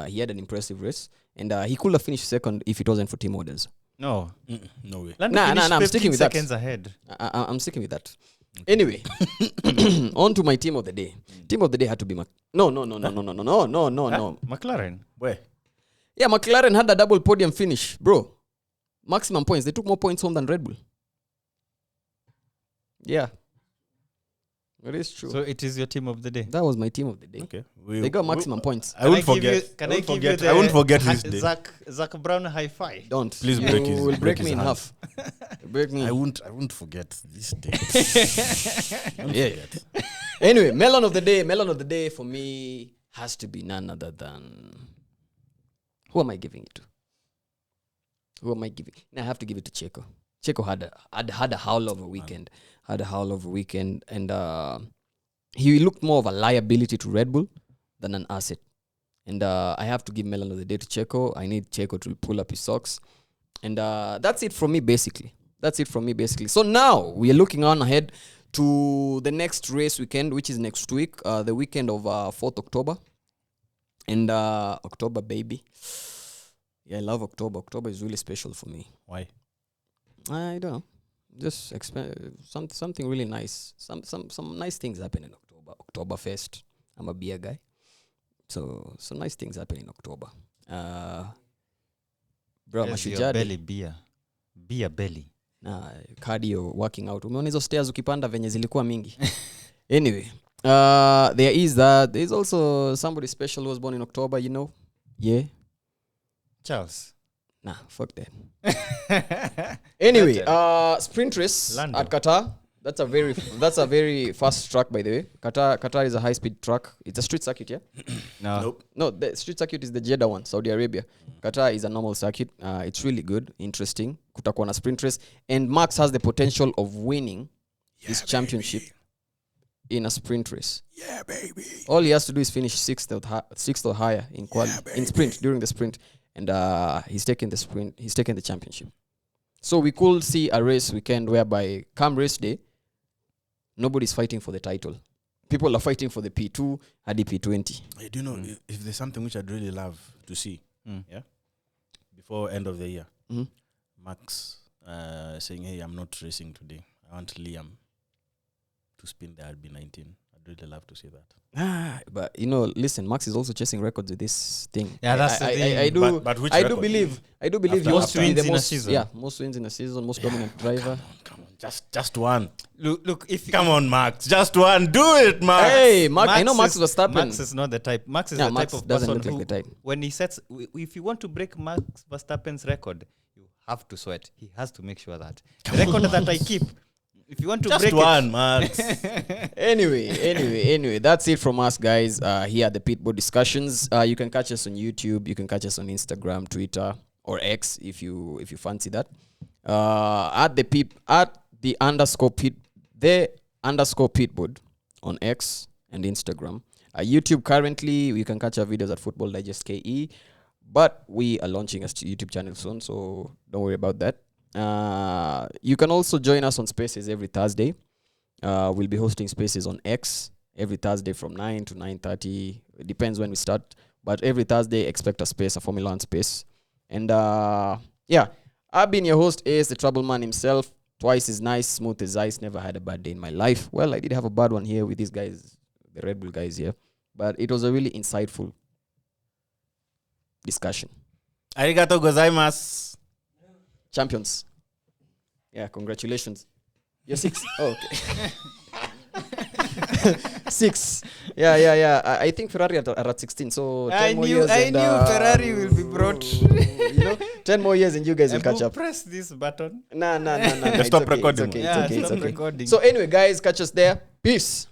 Speaker 2: He had an impressive race. And he could have finished second if it wasn't for team orders.
Speaker 1: No.
Speaker 3: No way.
Speaker 1: Lando
Speaker 2: Nah,
Speaker 1: finished
Speaker 2: I'm sticking
Speaker 1: 15
Speaker 2: with that.
Speaker 1: seconds ahead.
Speaker 2: I'm sticking with that. Anyway, on to my team of the day. Team of the day had to be No.
Speaker 3: McLaren. Where?
Speaker 2: Yeah, McLaren had a double podium finish, bro. Maximum points. They took more points home than Red Bull. Yeah. It is true.
Speaker 1: So it is your team of the day.
Speaker 2: That was my team of the day.
Speaker 3: Okay.
Speaker 2: They got maximum points.
Speaker 3: I won't forget.
Speaker 1: Can I give you the
Speaker 3: I won't forget his day.
Speaker 1: Zach Brown high five?
Speaker 2: Don't.
Speaker 3: Please
Speaker 2: You
Speaker 3: break his-
Speaker 2: will
Speaker 3: break
Speaker 2: break
Speaker 3: his
Speaker 2: me in
Speaker 3: hands.
Speaker 2: half. Break me.
Speaker 3: I won't forget this day.
Speaker 2: Yeah. Anyway, melon of the day for me has to be none other than... Who am I giving it to? I have to give it to Checo. Checo had a howl of a weekend. And he looked more of a liability to Red Bull than an asset. And I have to give melon of the day to Checo. I need Checo to pull up his socks. And that's it from me, basically. So now we are looking on ahead to the next race weekend, which is next week, the weekend of 4th October. And October, baby. Yeah, I love October. October is really special for me.
Speaker 3: Why?
Speaker 2: I don't know. Just something really nice. Some nice things happen in October. Oktoberfest. I'm a beer guy. So nice things happen in October. Bro,
Speaker 1: Yes, your
Speaker 2: mashujaa
Speaker 1: belly beer. Beer belly.
Speaker 2: cardio, working out. Umeona hizo stairs ukipanda venye zilikuwa mingi. Anyway, There is that. There's also somebody special who was born in October, you know? Yeah.
Speaker 1: Charles.
Speaker 2: Nah, fuck that. Anyway, sprint race
Speaker 1: Lando.
Speaker 2: at Qatar. That's a very fast track, by the way. Qatar is a high speed track. It's a street circuit, yeah?
Speaker 1: No.
Speaker 3: Nope.
Speaker 2: No, the street circuit is the Jeddah one, Saudi Arabia. Qatar is a normal circuit. It's really good, interesting. Kutakuwa na sprint race. And Max has the potential of winning his championship in a sprint race.
Speaker 3: Yeah, baby.
Speaker 2: All he has to do is finish sixth or higher in in sprint, during the sprint. And he's taking the sprint. He's taking the championship. So we could see a race weekend whereby come race day, nobody's fighting for the title. People are fighting for the P2 and the P20.
Speaker 3: Hey, do you know if there's something which I'd really love to see, yeah, before end of the year, Max saying, "Hey, I'm not racing today. I want Liam to spin the RB19." I'd really love to see that.
Speaker 2: But you know, listen, Max is also chasing records with this thing.
Speaker 1: Yeah, that's the thing.
Speaker 2: I do.
Speaker 3: But which
Speaker 2: I do
Speaker 3: record?
Speaker 2: believe
Speaker 3: After
Speaker 2: he wants to be
Speaker 1: wins
Speaker 2: the
Speaker 1: in a
Speaker 2: most.
Speaker 1: season.
Speaker 2: Yeah, most wins in a season, most dominant driver.
Speaker 3: Come on, just one.
Speaker 1: Look, if
Speaker 3: Come on, Max, just one. Do it, Max.
Speaker 2: Hey, Max, I know Max was Verstappen.
Speaker 1: Max is not the type. Max is the
Speaker 2: Max
Speaker 1: type of
Speaker 2: doesn't
Speaker 1: person
Speaker 2: look like
Speaker 1: who,
Speaker 2: the type.
Speaker 1: when he sets, if you want to break Max Verstappen's record, you have to sweat. He has to make sure that the record that I keep. If you want to
Speaker 3: Just
Speaker 1: break
Speaker 3: one, Max.
Speaker 2: Anyway, that's it from us, guys. Here at the Pitboard discussions. You can catch us on YouTube. You can catch us on Instagram, Twitter, or X if you fancy that. At the underscore Pitboard on X and Instagram. YouTube currently you can catch our videos at Football Digest KE, but we are launching a YouTube channel soon, so don't worry about that. You can also join us on Spaces every Thursday. We'll be hosting Spaces on X every Thursday from 9 to 9:30. It depends when we start, but every Thursday expect a space, a Formula 1 space. And yeah, I've been your host, Ace, the trouble man himself. Twice is nice, smooth as ice. Never had a bad day in my life. Well, I did have a bad one here with these guys, the Red Bull guys here, but it was a really insightful discussion.
Speaker 3: Arigato gozaimasu.
Speaker 2: Champions. Yeah, congratulations. You're 6. Oh, okay. 6. Yeah. I think Ferrari are at 16. So 10 more years.
Speaker 1: I knew Ferrari will be brought.
Speaker 2: 10 more years and you guys will catch up.
Speaker 1: Press this button.
Speaker 2: Nah.
Speaker 3: Stop recording.
Speaker 2: It's okay.
Speaker 1: Recording.
Speaker 2: So anyway, guys, catch us there. Peace.